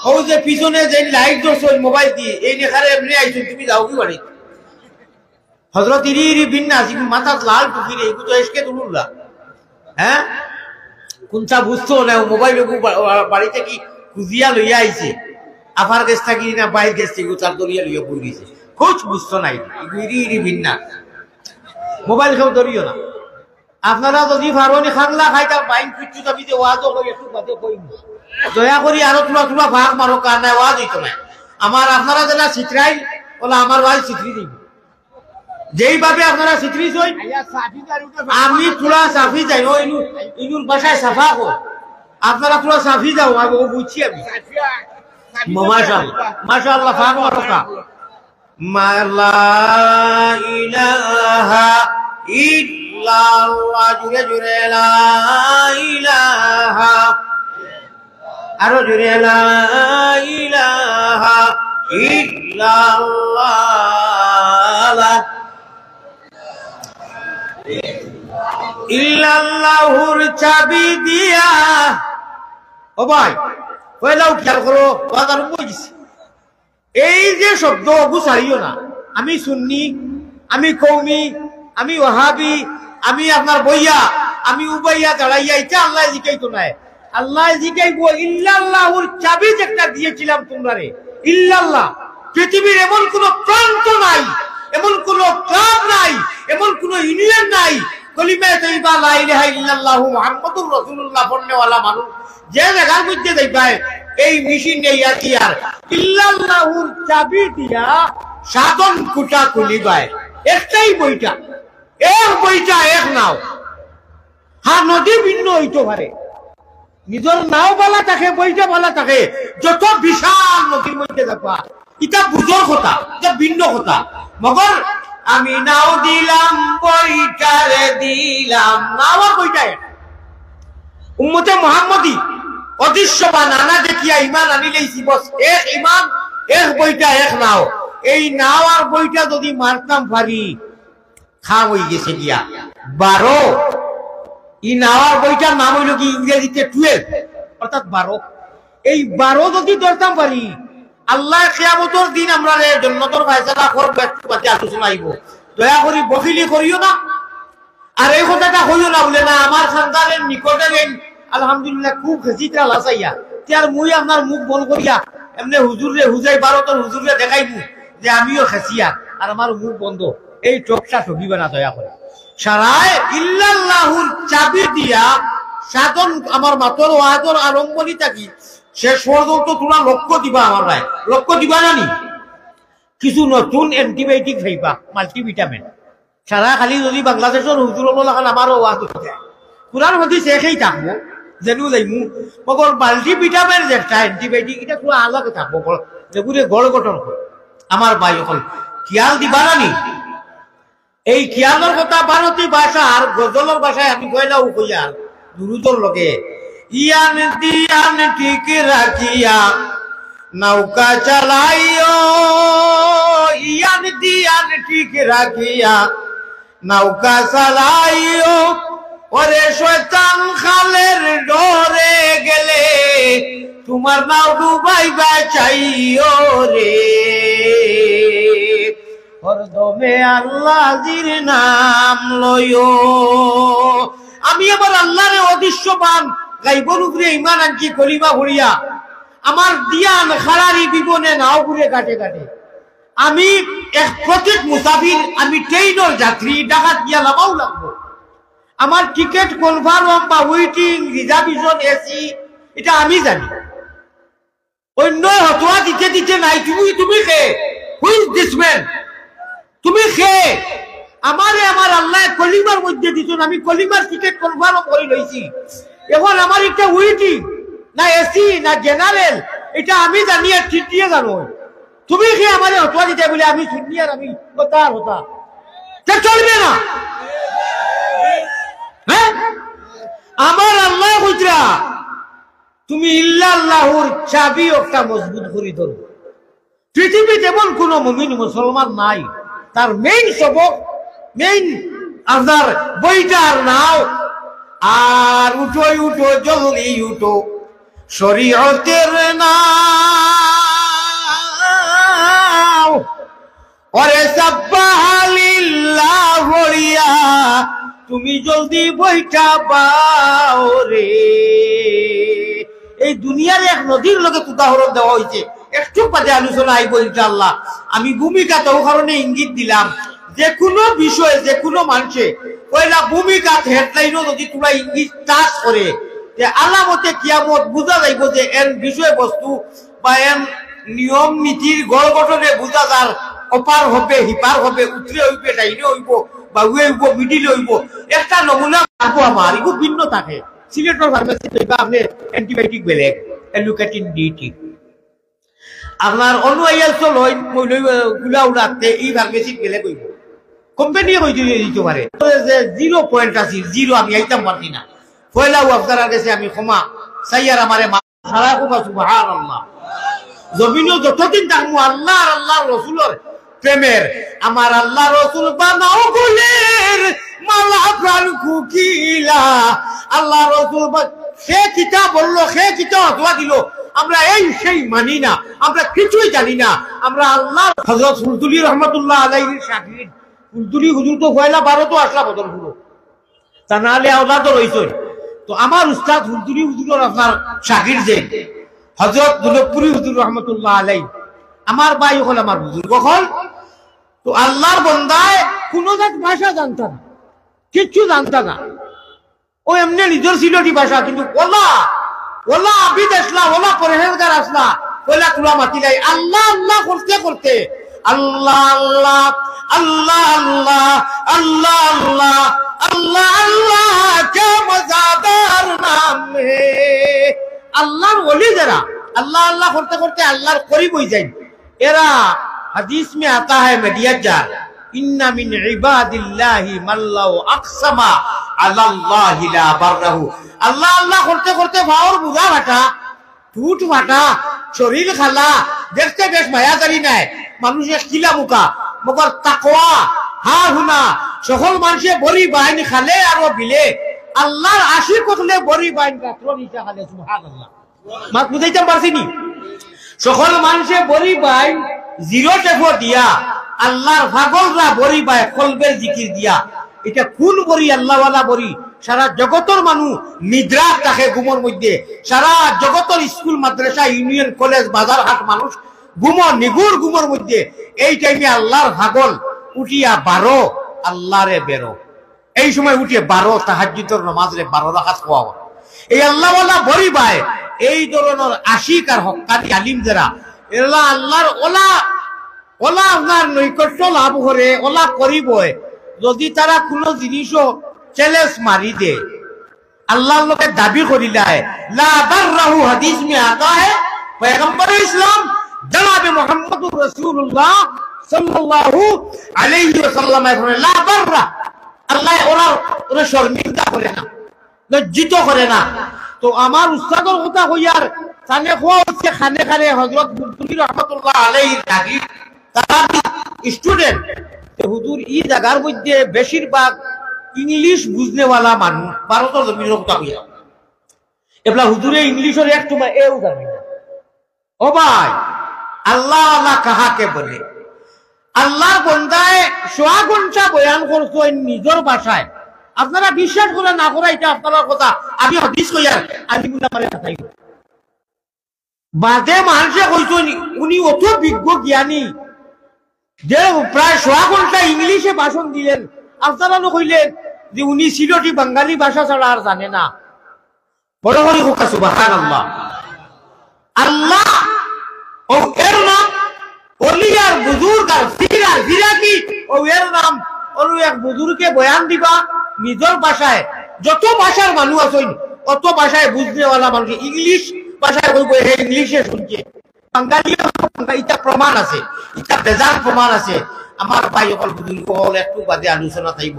ও যে পিছনে যে লাইট ধরছো মোবাইল দিয়ে এই লেখারে এমনি আইছো তুমি যাও কি বাড়ি হযরত ইরি বিন নাসিব মাথা লাল টুপি রে এগুলো এসকে দুলুল্লাহ হ্যাঁ কোনটা বুঝতো না মোবাইল বাড়িতে কি খুঁজিয়া লইয়া আইছে আফার গেছ থাকি না বাইর গেছ থেকে তার দরিয়া লইয়া পড়িছে কোচ বুঝতো নাই ইরি বিন না মোবাইল কেউ ধরিও না আপনারা যদি ফারওয়ানি খাংলা খাই তার বাইক পিচ্ছু যাবি যে ওয়াজও করি একটু বাদে কই দয়া করি আরো তোলা ভাগ মারো কার নাই ওয়াজ হইতো না আমার আপনারা যারা চিত্রাই বলে আমার ভাই চিত্রি দিব যেইভাবে আপনারা চিত্রি চই আমি তোলা সাফি যাই ইনুর বাসায় সাফা কর আপনারা তোলা সাফি যাও আমি ও বুঝছি আমি মাশাআল্লাহ ভাগ মারো কা মালা ইলাহা ইল্লাল্লাহ জুরে জুরে লা ইলাহা আরো জুড়ে লা ইলাহা ইল্লাল্লাহ ইল্লাল্লাহুর চাবি দিয়া ও ভাই কইলাও খেয়াল করো বাজার বুঝিস এই যে শব্দ গুছাইও না আমি সুন্নি আমি কওমি আমি ওয়াহাবি আমি আপনার বইয়া আমি উবাইয়া দাঁড়াইয়া এটা আল্লাহ জিকাইতো না আল্লাহ জিকাইবো ইল্লাল্লাহুর চাবি যেটা দিয়েছিলাম তোমরারে ইল্লাল্লাহ পৃথিবীর এমন কোন প্রান্ত নাই এমন কোন ক্লাব নাই এমন কোন ইউনিয়ন নাই কলিমা তাইবা লা ইলাহা ইল্লাল্লাহু মুহাম্মাদুর রাসূলুল্লাহ পড়নেওয়ালা মানুষ যে জায়গার মধ্যে যাইবায় এই মেশিন নেই আর ইল্লাল্লাহুর চাবি দিয়া সাধন কুটা খুলিবায় একটাই বইটা এক নাও হ্যাঁ নদী ভিন্ন হইতে পারে নিজের নাও বলা থাকে বইটা বলা থাকে যত বিশাল নদীর মধ্যে দেখবা এটা বুঝর কথা এটা ভিন্ন কথা মগর আমি নাও দিলাম বইটারে দিলাম নাও বইটা উম্মতে মুহাম্মদী অদৃশ্যবান আনা দেখিয়া ইমান আনিলেই বস এক ইমান এক বইটা এক নাও এই নাও আর বইটা যদি মারতাম পারি খাম হয়ে গেছে গিয়া 12 ই নাওয়ার বইটার নাম হইল কি ইংরেজিতে 12 অর্থাৎ 12 এই 12 যদি ধরতাম পারি আল্লাহ কিয়ামতের দিন আমরা জান্নাতের ফয়সালা করবে বাতি আলোচনা আইব দয়া করি বখিলি করিও না আর এই কথাটা হইও না বলে না আমার সন্তানের নিকটে নেন আলহামদুলিল্লাহ খুব খেচিটা লাসাইয়া তার মুই আপনার মুখ বল করিয়া এমনি হুজুরে হুজাই 12 তোর হুজুরে দেখাইবো যে আমিও খেচিয়া আর আমার মুখ বন্ধ এই চোখটা ঠকিবে না দয়া করে সারায় ইল্লাল্লাহুর চাবি দিয়া সাধন আমার মাতর ওয়াদর আরম্ভনি থাকি শেষ পর্যন্ত তোমরা লক্ষ্য দিবা আমার ভাই লক্ষ্য দিবা জানি কিছু নতুন অ্যান্টিবায়োটিক খাইবা মাল্টিভিটামিন সারা খালি যদি বাংলাদেশের হুজুর লাগান আমারও ওয়াদ হচ্ছে কোরআন হাদিস শেষেই থাকবো যেনু যাইমু মগর মাল্টিভিটামিন যেটা অ্যান্টিবায়োটিক এটা পুরো আলাদা থাকবো যেগুলো গড় গঠন করে আমার ভাই এখন খেয়াল দিবা জানি এই খেয়ালের কথা ভারতীয় ভাষা আর গজলের ভাষায় আমি কইলাও কইয়া দুরুদর লগে ইয়ান দিয়ান ঠিক রাখিয়া নৌকা চালাইও ইয়ান দিয়ান ঠিক রাখিয়া নৌকা চালাইও ওরে শয়তান খালের ডরে গেলে তোমার নাও ডুবাইবা চাইও রে হরদমে আল্লাহর নাম লয়ো আমি আবার আল্লাহরে অদৃশ্যবান গাইবর উপরে ঈমান আনছি কলিমা ভরিয়া আমার দিয়ান খাড়ারি বিবনে নাও ঘুরে কাটে কাটে আমি এক প্রত্যেক মুসাফির আমি ট্রেনের যাত্রী ডাকাত গিয়া লাগাও লাগবো আমার টিকেট কনফার্ম বা ওয়েটিং রিজার্ভেশন এসি এটা আমি জানি অন্য হতোয়া দিতে দিতে নাই তুমি খে হু ইজ দিস ম্যান তুমি খে আমারে আমার আল্লাহ কলিমার মধ্যে দিছুন আমি কলিমার টিকেট কনফার্ম করে লইছি এখন আমার একটা ওয়েটিং না এসি না জেনারেল এটা আমি জানি আর ঠিক দিয়ে জানো তুমি কি আমারে হতোয়া দিতে বলে আমি শুনি আর আমি হতার হতা তা চলবে না হ্যাঁ আমার আল্লাহ কইরা তুমি ইল্লাল্লাহুর চাবি একটা মজবুত করে ধরো পৃথিবীতে এমন কোন মুমিন মুসলমান নাই তার মেইন সবক মেইন আপনার বইটার নাও আর উঠো উঠো জলদি উঠো শরীয়তের নাম তুমি জলদি বইটা বাও রে। এই দুনিয়ার এক নদীর লগে উদাহরণ দেওয়া হয়েছে, একটু বাদে আলোচনা আইব ইনশাআল্লাহ। আমি ভূমিকা তো কারণে ইঙ্গিত দিলাম, যে কোনো বিষয়ে যে কোনো মানুষে পয়লা ভূমিকা হেডলাইনও যদি তোমরা ইঙ্গিত টাচ করে, যে আলামতে কিয়ামত বুঝা যাইব যে এর বিষয়বস্তু বা এর নিয়ম নীতির গড় গঠনে বুঝা যার অপার হবে, হিপার হবে, উতরে হইবে, ডাইনে হইব, বা উয়ে হইব, মিডিলে হইব। একটা নমুনা থাকবো আমার, এগুলো ভিন্ন থাকে। সিলেক্টর ফার্মেসি হইবা আপনি অ্যান্টিবায়োটিক বেলেগ, অ্যালুকেটিন ডিটি। আপনার অনুয়াইল চল গুলা উড়াতে এই ফার্মেসির বেলেগ হইব। কোম্পানি হইতে দিতে পারে যে 0 পয়েন্ট আছে, 0 আমি আইতাম পারছি না। পয়লাও আপনার কাছে আমি ক্ষমা সাইয়ার আমারে সারা ক্ষমা সুবহানাল্লাহ। জমিনও যতদিন থাকবো আল্লাহ আর আল্লাহ রসুলের প্রেমের, আমার আল্লাহ রসুল বানাও গুলের মালা প্রাণ কুকিলা। আল্লাহ রসুল সে কিতাব বললো, সে কিতাব অথবা দিল, আমরা এই সেই মানি না, আমরা কিছুই জানি না। আমরা আল্লাহ হযরত ফুলতুলি রহমাতুল্লাহ আলাইহির শাগির্দ। ফুলতুলি হুজুর তো পয়লা 12 তো আসলা বদল পুরো, তা নাহলে আওলাদও রইছে। তো আমার উস্তাদ ফুলতুলি হুজুরের আপনার শাগির্দ যে হযরত দুলপুরি হুজুর রহমাতুল্লাহ আলাইহি, আমার ভাই হল আমার হুজুর কখন। তো আল্লাহর বন্দায় কোন ভাষা জানত না, কিচ্ছু জানত না। ও এমনি নিজের সিলটি ভাষা, কিন্তু ওলা ওলা আবিদ আসলা, ওলা পরহেজগার আসলা, ওলা কুলা মাতি নাই। আল্লাহ আল্লাহ করতে করতে আল্লাহ আল্লাহ আল্লাহ আল্লাহ আল্লাহ আল্লাহ আল্লাহ আল্লাহ কে মজাদার নাম হে। আল্লাহর ওলি যারা अल्लाह अल्लाह करते करते अल्लाह करीब हो जाए। एरा हदीस में आता है मेडिया जार, इन्ना मिन इबादिल्लाहि मल्लाउ अक़समा अल्लाहि ला बर्रहु। अल्लाह अल्लाह करते करते भावर बुझा भाटा, टूट भाटा, शरीर खाला, देखते बेश मायादारी নাই, মানুষের কিলা মুকা, মগর তাকওয়া হা হুনা সকল মানুষে বড়ি বাইন খালে আর বিলে আল্লাহর আশিক হলে বড়ি বাইন রাত্র নিশা খালে। সুবহানাল্লাহ, মাত বুঝাইতাম পারছিনি? সকল মানুষে বড়ি বাইন জিরো টেফো দিয়া, আল্লাহর পাগলরা বড়ি বাই কলবের জিকির দিয়া। এটা কোন বড়ি? আল্লাহওয়ালা বড়ি। সারা জগতের মানুষ নিদ্রা থাকে ঘুমোর মধ্যে, সারা জগতের স্কুল মাদ্রাসা ইউনিয়ন কলেজ বাজার হাট মানুষ ঘুমো নিগুর ঘুমোর মধ্যে। এই টাইমে আল্লাহর পাগল উঠিয়া 12 আল্লাহরে বেরো, এই সময় উঠিয়ে 12 তাহাজ্জুদের নামাজে 12 রাকাত পড়া। এই আল্লাহওয়ালা বড়ি বাই এই ধরনের আশিক আর হক্কানি আলিম যারা, এরা আল্লাহর ওলা ওলা আপনার নৈকট্য লাভ করে, ওলা করিব যদি তারা কোনো জিনিসও চ্যালেঞ্জ মারি দে, আল্লাহর লোকে দাবি করিলায় লা বাররাহু। হাদিস মে আতা है पैगंबर इस्लाम जनाब मुहम्मदुर रसूलुल्लाह सल्लल्लाहु अलैहि वसल्लम ला बाररा, আল্লাহ ওরা শর্মিন্দা করে না, লজ্জিত করে না। তো আমার উস্তাদের কথা কইয়ার সামনে খোয়া হচ্ছে খানে খানে হযরত মুফতি রহমাতুল্লাহ আলাইহির দাগি তারা স্টুডেন্ট। হুজুর এই জায়গার মধ্যে বেশিরভাগ ইংলিশ বুঝনেওয়ালা মানুষ, ভারতের জমিনের কথা কইয়া এবলা হুজুরে ইংলিশের একটু এও জানে না। ও ভাই, আল্লাহ আল্লাহ কাহাকে বলে? আল্লাহর বন্দায় 100 ঘন্টা বয়ান করছেন নিজের ভাষায়। আপনারা বিশ্বাস করে না করে এটা আপনার কথা, আমি হাদিস কইয়ার আমি গুলা মারে কথাই বাদে মানুষে কইছেন উনি অত বিজ্ঞ জ্ঞানী যে প্রায় 100 ঘন্টা ইংলিশে ভাষণ দিলেন। আপনারা কইলেন যে উনি সিলটি বাঙালি ভাষা ছাড়া আর জানে না। বড় বড় কথা সুবহানাল্লাহ। আল্লাহ ও এর নাম ওলিয়ার বুজুর্গ আর জিরা কি ও এর নাম ওর এক বুজুর্গকে বয়ান দিবা নিজের ভাষায়। যত ভাষার মানুষ আছেন অত ভাষায় বুঝনেওয়ালা মানুষ ইংলিশ ভাষায় কইব, হে ইংলিশে শুনছে বাঙালি। এটা প্রমাণ আছে, এটা বেজার প্রমাণ আছে। আমার ভাই অকল বুজুর্গ হল একটু বাদে আলোচনা থাকব।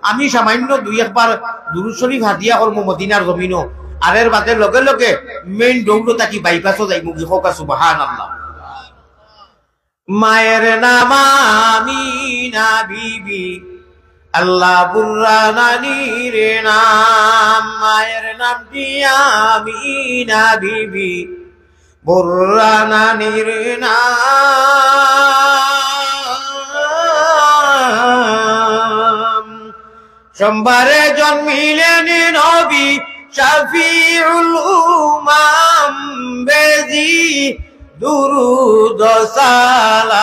আমি সামান্য 2-1 বার দুরূদ শরীফ হাদিয়া করব মদিনার জমিনও, আর এর বাদে লগে লগে মেইন দৌড় থাকি বাইপাসও যাইব। কি হোক সুবহানাল্লাহ। মায়ের নাম আমিনা বিবি, আল্লাহ বুর্রা নানির নাম। মায়ের নামটি আমিনা বিবি, বুর্রা নানির নাম। সোমবারে জন্মিলেন নবী শাফিউল উমাম বেজি দুরুদ সালাম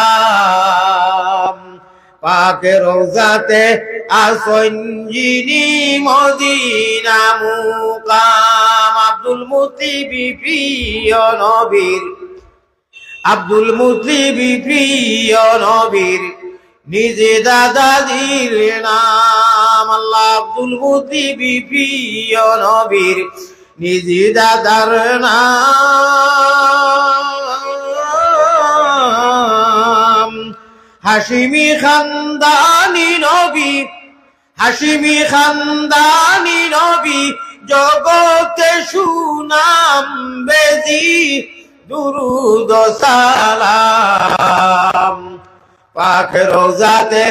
পাকে রওজাতে আসন যিনি মদিনা মুকাম আব্দুল মুত্তালিব প্রিয় নবীর আব্দুল মুত্তালিব প্রিয় নবীর নিজে দাদাজির নাম আল্লাহ আব্দুল মুত্তালিব প্রিয় নবীর নিজে দাদার নাম হাশিমি খানদানি নবী হাশিমি খানদানি নবী জগতে সুনাম বেজি দুরুদ সালাম পাক রওজাতে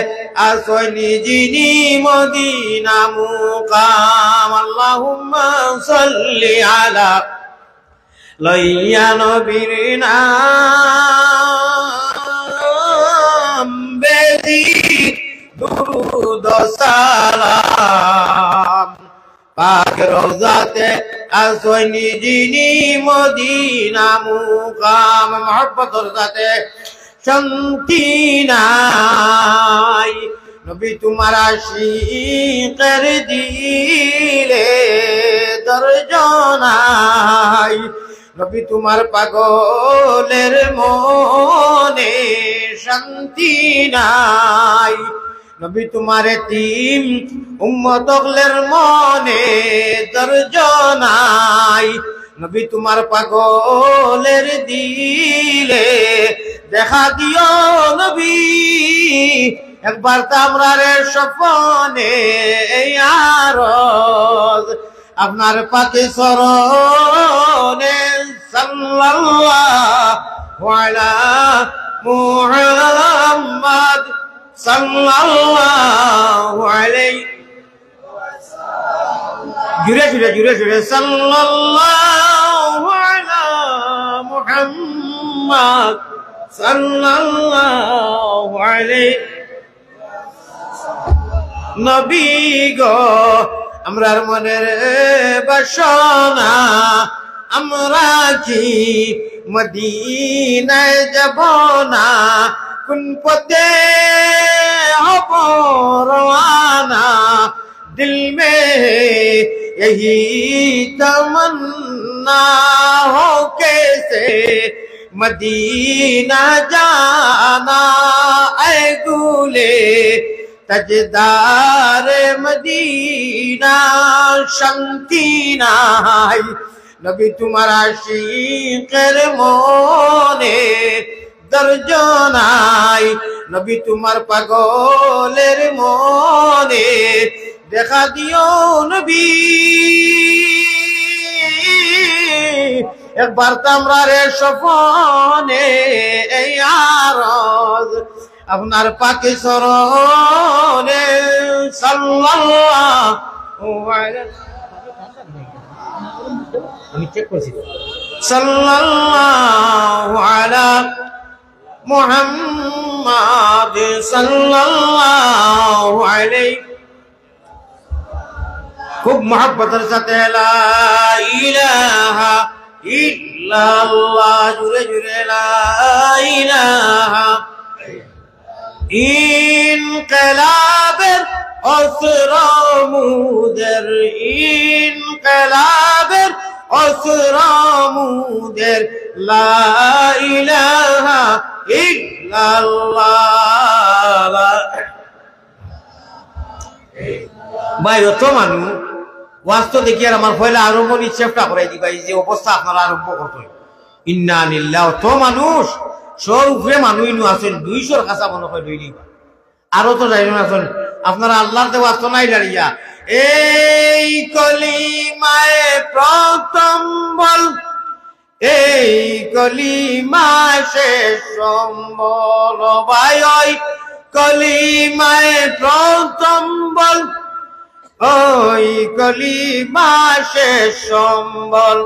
আসনি যিনি মদিনা মুকাম আল্লাহুম্মা সাল্লি আলা লইয়া নবীর নাম বেজি দুরুদ সালাম পাক রওজাতে আসনি যিনি মদিনা মুকাম মহব্বতর সাথে শান্তি নাই নবী তোমার আশিকের দিলে দরজ নাই নবী তোমার পাগলের মনে শান্তি নাই নবী তোমার এতিম উম্মতগলের মনে দরজ নাই নবী তোমার পাগলের দিলে দেখা দিও নবী একবার তামরারে স্বপ্নে আরজ আপনার পাকে সরনে সাল্লাল্লাহু আলা মুহাম্মদ সাল্লাল্লাহু আলাইহি জুড়ে জুড়ে জুড়ে জুড়ে সাল্লাল্লাহু আলা মুহাম্মদ সাল্লাল্লাহু আলাইহি নবী গো আমরার মনের বাসনা আমরা কি মদিনায় যাব না কোন পথে হব রওয়ানা दिल में यही तमन्ना हो कैसे मदीना जाना ऐ गुले तजदार मदीना शांति নাই নবী তোমার আশিকের মনে দরজ নাই নবী তোমার পাগলের মনে দেখা দিও নবী একবার তামরারে স্বপ্নে এই আরজ আপনার পাকে সরনে সাল্লাল্লাহু আলাইহি আমি চেক করছি সাল্লাল্লাহু আলা মুহাম্মাদ সাল্লাল্লাহু আলাইহি খুব মহব্বতের সাথে লা ইলাহা ইল্লাল্লাহ জুরে জুরে লা ইলাহা ইনকিলাবের অসরামুদের ইনকিলাবের অসরামুদের লা ইলাহা ইল্লাল্লাহ ভাই অত মানুষ ওয়াস্তব দেখি আর আমার ফয়লা আরম্ভ চেষ্টা করাই দিবা এই যে অবস্থা আপনারা আরম্ভ করতে ইন্না লিল্লাহ অত মানুষ সর উপরে মানুষ নু আছেন 200 কাছা মনে হয় লইলি আরো তো যাই না আছেন আপনারা আল্লাহর দেওয়া ওয়াস্তব নাই দাঁড়িয়া এই কলিমায়ে প্রথম বল এই কলিমায়ে শেষ সম্বল ভাই ওই কলিমায়ে প্রথম বল ওই কলিমা শেষ সম্বল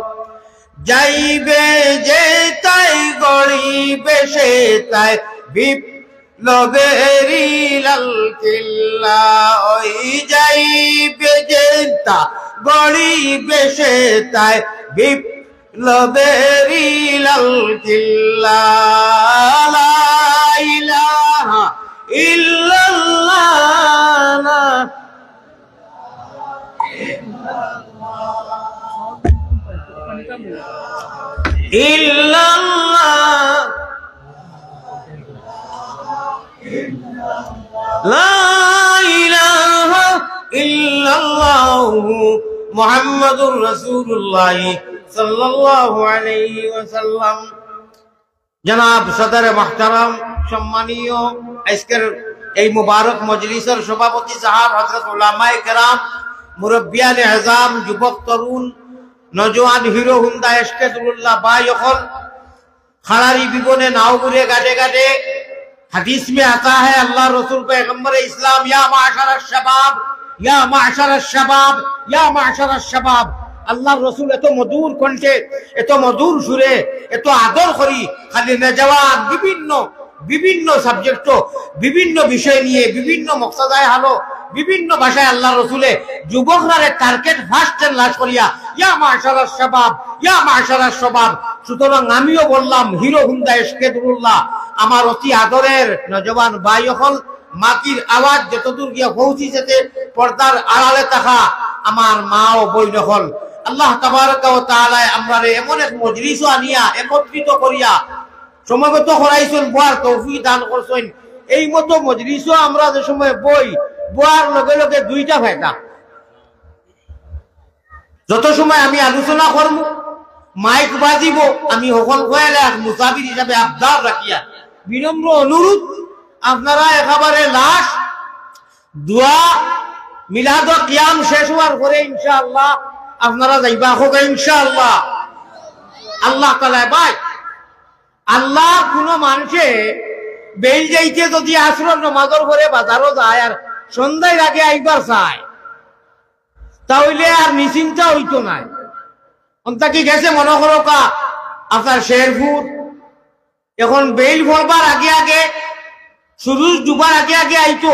যাইবে যে তাই গড়িবে সে তাই লবেরি লাল কিল্লা ওই যাই বেজেতা গড়ি বেশে তাই বিপ্লবেরি লাল কিল্লা লা ইলাহা ইল্লাল্লাহ ইল্লাল্লাহ লা ইলাহা ইল্লাল্লাহু মুহাম্মাদুর রাসূলুল্লাহ সাল্লাল্লাহু আলাইহি ওয়াসাল্লাম। জনাব সদর মুহতারাম, সম্মানীয় আজকের এই মুবারক মজলিসের সভাপতি সাহেব, হযরত উলামায়ে কেরাম, মুরব্বিয়ানে আযম, যুবক তরুণ, নওজওয়ান হিরো হুন্ডা ইশকাতুল্লাহ ভাই হল खड़ारी बिगोने नावगुरे गाटे गाटे। हदीस में आता है अल्लाह रसूल पैगंबर इस्लाम या माशर शबाब या माशर शबाब या माशर शबाब। আল্লাহ রসুল এত মধুর কণ্ঠে, এত মধুর সুরে, এত আদর করি খালি নওজওয়ান বিভিন্ন বিভিন্ন সাবজেক্ট, বিভিন্ন বিষয় নিয়ে বিভিন্ন মকসাদায় হালো বিভিন্ন ভাষায় আল্লাহ রসুলে যুবকরা টার্গেট ফার্স্ট লাশ করিয়া ইয়া মাশারাশ শাবাব ইয়া মাশারাশ শাবাব। সুতরাং আমিও বললাম হিরো হুন্ডা ইশকাতুল্লাহ আমার অতি আদরের নওজওয়ান ভাই হল, মাটির আওয়াজ যতদূর গিয়া পৌঁছিছে পর্দার আড়ালে থাকা আমার মা ও বইন হল, আল্লাহ তাবারক ওয়া তাআলা আমরারে এমন এক মজলিস আনিয়া একত্রিত করিয়া সমবেত করাইছেন, বয়ার তৌফিক দান করছেন। এই মতো মজলিস আমরা যে সময় বয়ার লগে লগে দুইটা ফায়দা। যত সময় আমি আলোচনা করব, মাইক বাজিব, আমি সকল কয়ালে মুসাফির হিসাবে আবদার রাখিয়া বিনম্র অনুরোধ আপনারা একেবারে লাশ দোয়া মিলাদ ও কিয়াম শেষ হওয়ার পরে ইনশাআল্লাহ আপনারা যাইবা হোক ইনশাআল্লাহ। আল্লাহ তাআলা ভাই, আল্লাহ কোন মানুষে বেল যাইতে যদি আসর নামাজের পরে বাজারও যায় আর সন্ধ্যায় আগে আইবার চায়, তাহলে আর নিশ্চিন্তা হইতো নাই। অন্তা কি গেছে মনে করো কা আপনার শেরপুর, এখন বেল ভরবার আগে আগে শুরু ডুবার আগে আগে আইতো,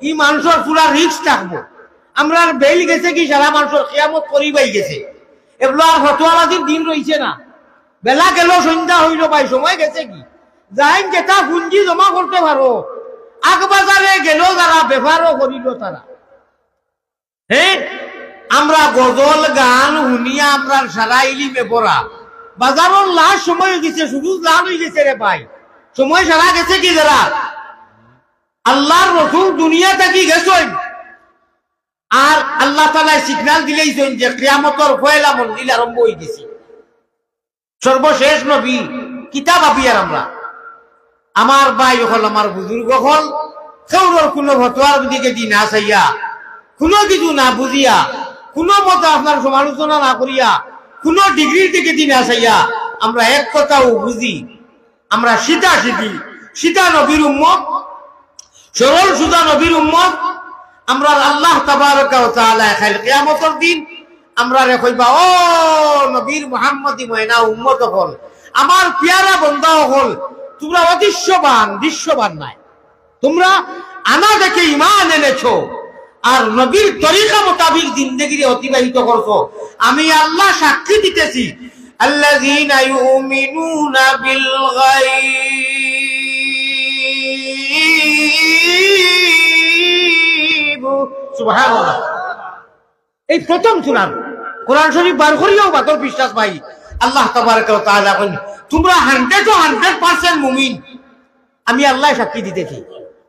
ই মানুষের পুরা রিস্ক থাকবো। আমরা বেল গেছে কি সারা মানুষের কিয়ামত করিবাই গেছে, এগুলো আর ফতোয়াবাজির দিন রয়েছে না। বেলা গেল সন্ধ্যা হইল ভাই, সময় গেছে কি যাই যেটা পুঞ্জি জমা করতে পারো। আগবাজারে গেল যারা ব্যবহারও করিল তারা, হ্যাঁ আমরা গজল গান শুনিয়া আমরা সারা ইলিমে পড়া বাজারের লাশ সময় হয়ে গেছে, শুধু লাল হয়ে গেছে রে ভাই, সময় সারা গেছে কি যারা আল্লাহর রসুল দুনিয়া থাকি গেছেন আর আল্লাহ তাআলা সিগন্যাল দিলেইছেন যে কিয়ামতের পয়লা মঞ্জিল আরম্ভ হয়ে গেছে। সর্বশেষ নবী কিতাব আপিয়ার আমরা আমার ভাই হল, আমার বুজুর্গ হল, কেউর কোন ফতোয়ার দিকে দি না চাইয়া, কোনো কিছু না বুঝিয়া, কোনো মতো আপনার সমালোচনা না করিয়া, কোন ডিগ্রির দিকে দি না চাইয়া আমরা এক কথাও বুঝি, আমরা সিধা সিধি সিধা নবীর উম্মত, সরল সুজা নবীর উম্মত। আমরা আল্লাহ তাবারক ওয়া তাআলা খাইল কিয়ামতের দিন আমরা রে কইবা, ও নবীর মুহাম্মদী ময়না উম্মত হল, আমার পিয়ারা বান্দা হল, তোমরা অদৃশ্যবান দৃশ্যবান নাই, তোমরা আনা দেখে ঈমান এনেছো আর নবীর তরিকা মোতাবিক জিন্দেগি অতিবাহিত করছো। আমি আল্লাহ সাক্ষী দিতেছি, আল্লাযীনা ইউমিনুনা বিল গায়ব। সুবহানাল্লাহ। এই প্রথম সূরা কোরআন শরীফ বার করিও বাতর বিশ্বাস ভাই, আল্লাহ তাবারক ওয়া তাআলা বলেন তোমরা 100% মুমিন। আমি আল্লাহ সাক্ষী দিতেছি,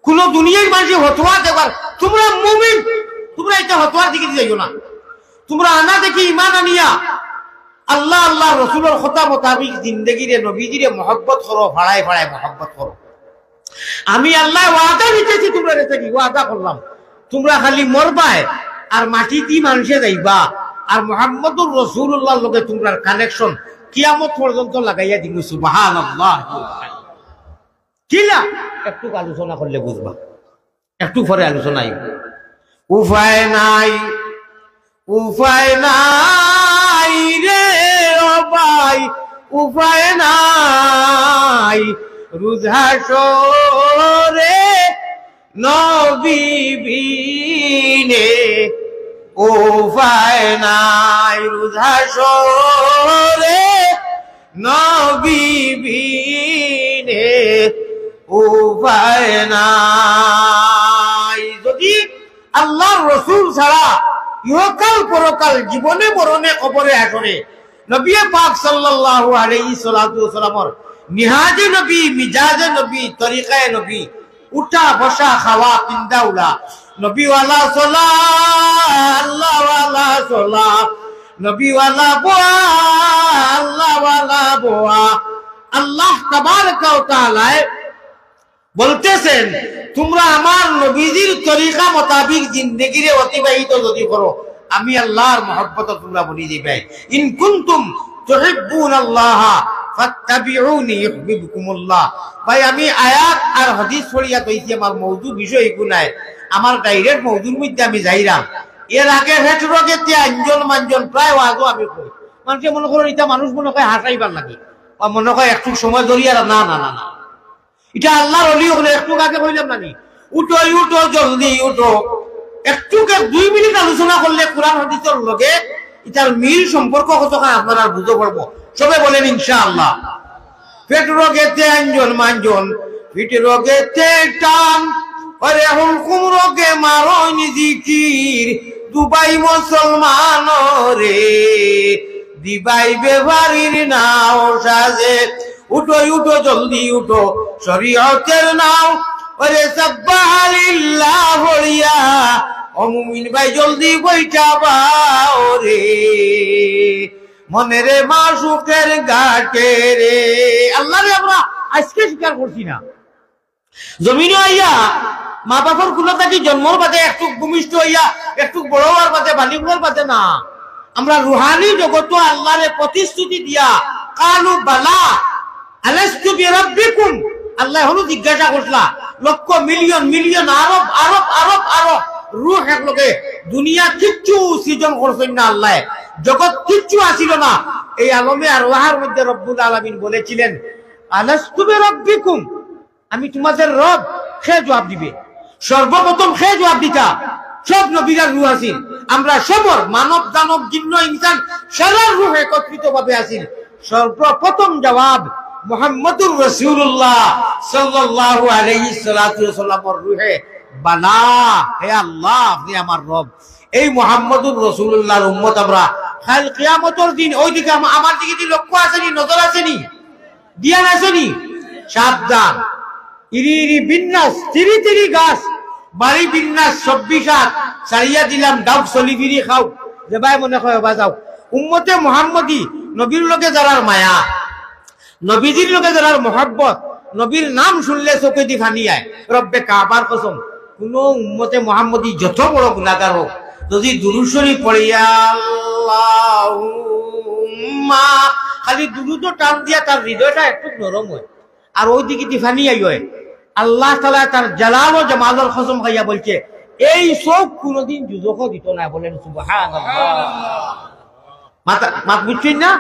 কোন দুনিয়ার মানুষ হতোয়া দেবার তোমরা মুমিন, তোমরা এটা হতোয়ার দিকে যাইও না। তোমরা আনা দেখি ঈমান আনিয়া আল্লাহ আল্লাহ রাসূলের কথা মোতাবিক জিন্দেগিরে নবীজিরে মহব্বত করো, ফাড়ায় ফাড়ায় মহব্বত করো। আমি আল্লাহ ওয়াদা দিতেছি, তোমরা রেতে কি ওয়াদা করলাম, তোমরা খালি মরবায় আর মাটিতে মানুষে যাইবা আর মুহাম্মদুর রাসূলুল্লাহর লগে তোমরার কানেকশন কিয়ামত পর্যন্ত লাগাইয়া দিমু। সুবহানাল্লাহ। কিলা একটু আলোচনা করলে বুঝবা, একটু পরে আলোচনাই। উপায় নাই উপায় নাই রে ও ভাই, উপায় নাই রুজহাসর শহরে নবী বিনে উপায় নাই, রোজা শহরে নবী বিনে উপায় নাই। যদি আল্লাহর রাসূল ছাড়া ইহকাল পরকাল জীবনে মরণে কবরে আসরে নবী পাক সাল্লাল্লাহু আলাইহি সাল্লাতু ওয়াসাল্লামর মিহাজে নবী, মিজাজে নবী, তরিকায়ে নবী, উঠা বসা খাওয়া পিন্দা উলা নবীওয়ালা সালাত, আল্লাহওয়ালা সালাত, নবীওয়ালা বোয়া, আল্লাহওয়ালা বোয়া। আল্লাহ তাবারকা ওয়া তাআলা বলতেছেন, তোমরা আমার নবীজির তরিকা মোতাবিক জিন্দেগিরে অতিবাহিত যদি করো, আমি আল্লাহর মহব্বত তোমরা বলি দিবে। ইন কুনতুম তুহিব্বুনাল্লাহ ফাত্তাবিউনি ইউহিব্বুকুমুল্লাহ। ভাই আমি আয়াত আর হাদিস পড়িয়া কইছি, আমার মওযু বিষয় গুনায় আমার ডাইরেক্ট মওযুর মধ্যে আমি যাইরাম। এর আগে হেট রোগেতে আঞ্জন মাঞ্জন প্রায় ওয়াজও আমি কই, মানুষে মনে করেন এটা মানুষ মনে হয় হাসাইবার লাগে, বা মনে হয় একটু সময় ধরিয়া না না না না, এটা আল্লাহর ওলি হলে একটু আগে কইলাম নানি, উঠো উঠো জলদি উঠো। একটু 2 মিনিট আলোচনা করলে কোরআন হাদিসের লগে এটার মিল সম্পর্ক কতখানি আপনারা বুঝতে পারবো। সবাই বলেন ইনশাআল্লাহ। পেট রোগেতে আঞ্জন মাঞ্জন, পিঠ রোগেতে টান, আরে হুলকুম রোগে মারো জিকির, দুবাই মুসলমান রে দিবাই বেভারির নাও সাজে। উঠো উঠো জলদি উঠো শরীয়তের নাও, ওরে সাব্বাহালিল্লাহ বলিয়া ও মুমিন ভাই জলদি বইটা বাও রে, মনের মাসুকের ঘাটে রে। আল্লাহরে আমরা আজকে স্বীকার করছি না, জমিনে আইয়া মা বাবার গুলো থাকি জন্মর বাদে একটু ভূমিষ্ঠ হইয়া একটু বড় হওয়ার বাদে বালিগুলোর বাদে না, আমরা রুহানি জগৎ আল্লাহরে প্রতিশ্রুতি দিয়া কালু বালা আলাস্তু বিরাব্বিকুম, আল্লাহ হলো জিজ্ঞাসা করলা লক্ষ মিলিয়ন মিলিয়ন আরব আরব আরব আরব রূহ একলগে দুনিয়া কিচ্ছু সৃজন করছেন না আল্লাহ, জগৎ কিচ্ছু আসিল না। এই আলমে আর ওয়াহার মধ্যে রব্বুল আলামিন বলেছিলেন আলাস্তু বিরাব্বিকুম, আমি তোমাদের রব। সে জবাব দিবে, সর্বপ্রথম সে জবাব দিতা সব নবীরা রূহ আসিল, আমরা সবর মানব দানব জিন্ন ইনসান সারা রূহ একত্রিত ভাবে আসিল। সর্বপ্রথম জবাব মুহাম্মদুর রাসূলুল্লাহ সাল্লাল্লাহু আলাইহি সাল্লাতু ওয়াসাল্লামের রূহে বালা, হে আল্লাহ আপনি আমার রব। এই মুহাম্মদুর রাসূলুল্লাহর উম্মত আমরা কাল কিয়ামতের দিন ওইদিকে আমার দিকে কি লক্ষ্য আসেনি, নজর আসেনি, জ্ঞান আসেনি, সাবধান। ইরি ইরি বিন্যাস, তিরি তিরি গাছ, বাড়ি বিন্যাস 26 হাত সারিয়া দিলাম, দাও চলি ফিরি খাও, যে ভাই মনে হয় বাজাও। উম্মতে মুহাম্মদী নবীর লোকে যারার মায়া, নবীজির লোকে যারার মহব্বত, নবীর নাম শুনলে চোখে দি ফানি আয়। রব্বে কাবার কসম, কোন উম্মতে মুহাম্মদী যত বড় গুনাহগার হোক, যদি দুরূদ শরীফ পড়িয়া আল্লাহুম্মা খালি দুরূদ টান দিয়া তার হৃদয়টা একটু নরম হয়, আর ওই দিকে দি ফানি আই হয়, আল্লাহ তাআলা তার জালাল ও জামালের কসম খাইয়া বলছে এই চোখ কোনদিন দুজখ দিত না। বলেন সুবহানাল্লাহ। মাত বুঝছেন না?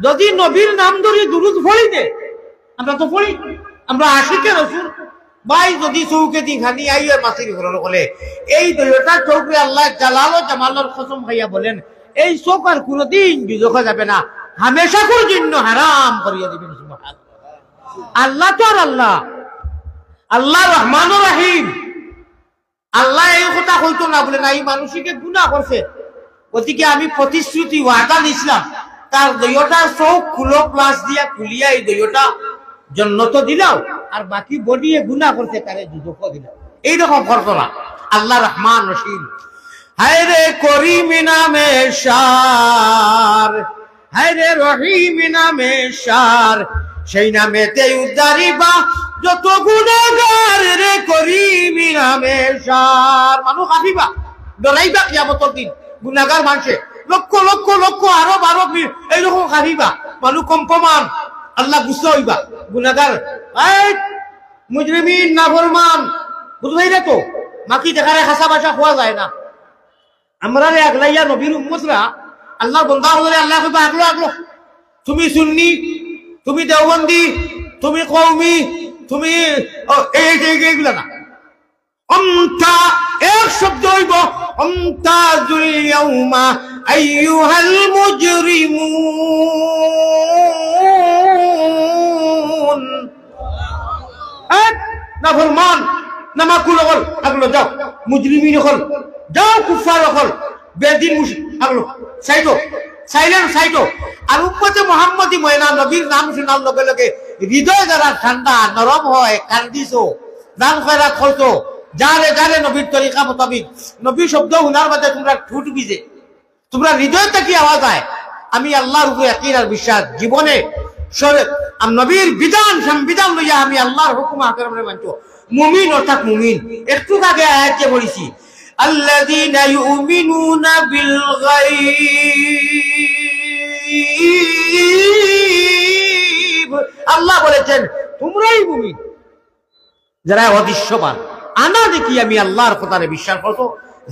যদি নবীর নাম ধরে দুরূদ পড়ি দে, আমরা তো পড়ি, আমরা আশিকে রাসূল ভাই, যদি চৌকে দি খানি আই মাসির ঘর হলে এই দুইটা চৌকে আল্লাহ জালাল ও জামালের কসম খাইয়া বলেন এই চোখ আর কোনদিন দুজখ যাবে না, হামেশার জন্য হারাম করিয়া দিবেন। সুবহানাল্লাহ। আল্লাহ তো আর আল্লাহ, আল্লাহ রহমানুর রহিম। আল্লাহ এই কথা হইতো না বলে না এই মানুষকে গুনাহ করছে, ওদিকে আমি প্রতিশ্রুতি ওয়াদা নিছিলাম তার দুইটা চোখ খুলো প্লাস দিয়া খুলিয়া এই দুইটা জান্নাত দিলাও, আর বাকি বডিয়ে গুনাহ করছে তারে দুজখ দিলাও। এইরকম করতো না। আল্লাহ রহমান রহিম। হায় রে করিম নামে শার, হায় রে রহিম নামে শার, সেই নামেতে উদ্ধারিবা যত গুনাহগার রে করিম নামে শার। মানুষ আসিবা ডরাইবা কিয়ামতের দিন, গুনাহগার মানুষে লক্ষ লক্ষ লক্ষ আরব আরব এইরকম আসিবা, মানুষ কম্পমান, আল্লাহ গুসা হইবা গুনাহগার এই মুজরিমিন নাফরমান, বুঝবাই না তো মাকি দেখারে খাসা বাসা খোয়া যায় না। আমরা রে আগলাইয়া নবীর উম্মতরা আল্লাহর বান্দা হলে আল্লাহ কইবা আগলো আগলো, তুমি সুন্নি, তুমি দেওবন্দি, তুমি কওমি, তুমি এইগুলা না, অন্তা এক শব্দ হইব অমতাজুল ইয়াউমা আইয়ুহাল মুজরিমুন। নাফরমান নামাকুল হল আগলো যাও, মুজরিমিন হল যাও, কুফার হল বেদিন আগলো সাইডো সাইডো। আর উম্মতে মুহাম্মদি ময়না নবীর নাম শোনার লগে লগে হৃদয় যারা ঠান্ডা নরম হয়, কান্দিছো, দান খয়রাত করছো, যারে যারে নবীর তরিকা মোতাবিক নবী শব্দ শুনার বাদে তোমরা ঠুট বিজে, তোমরা হৃদয় থেকে আওয়াজ হয় আমি আল্লাহর উপরে ইয়াকিন আর বিশ্বাস, জীবনে নবীর বিধান সংবিধান লইয়া আমি আল্লাহর হুকুম আহকামে মানছো। মুমিন অর্থাৎ মুমিন। একটু আগে আয়াতে বলেছি আল্লাযীনা ইউমিনুনা বিল গায়ব, আল্লাহ বলেছেন তোমরাই মুমিন যারা অদৃশ্যমান। আনা দেখি আমি আল্লাহর কথারে বিশ্বাস করছো,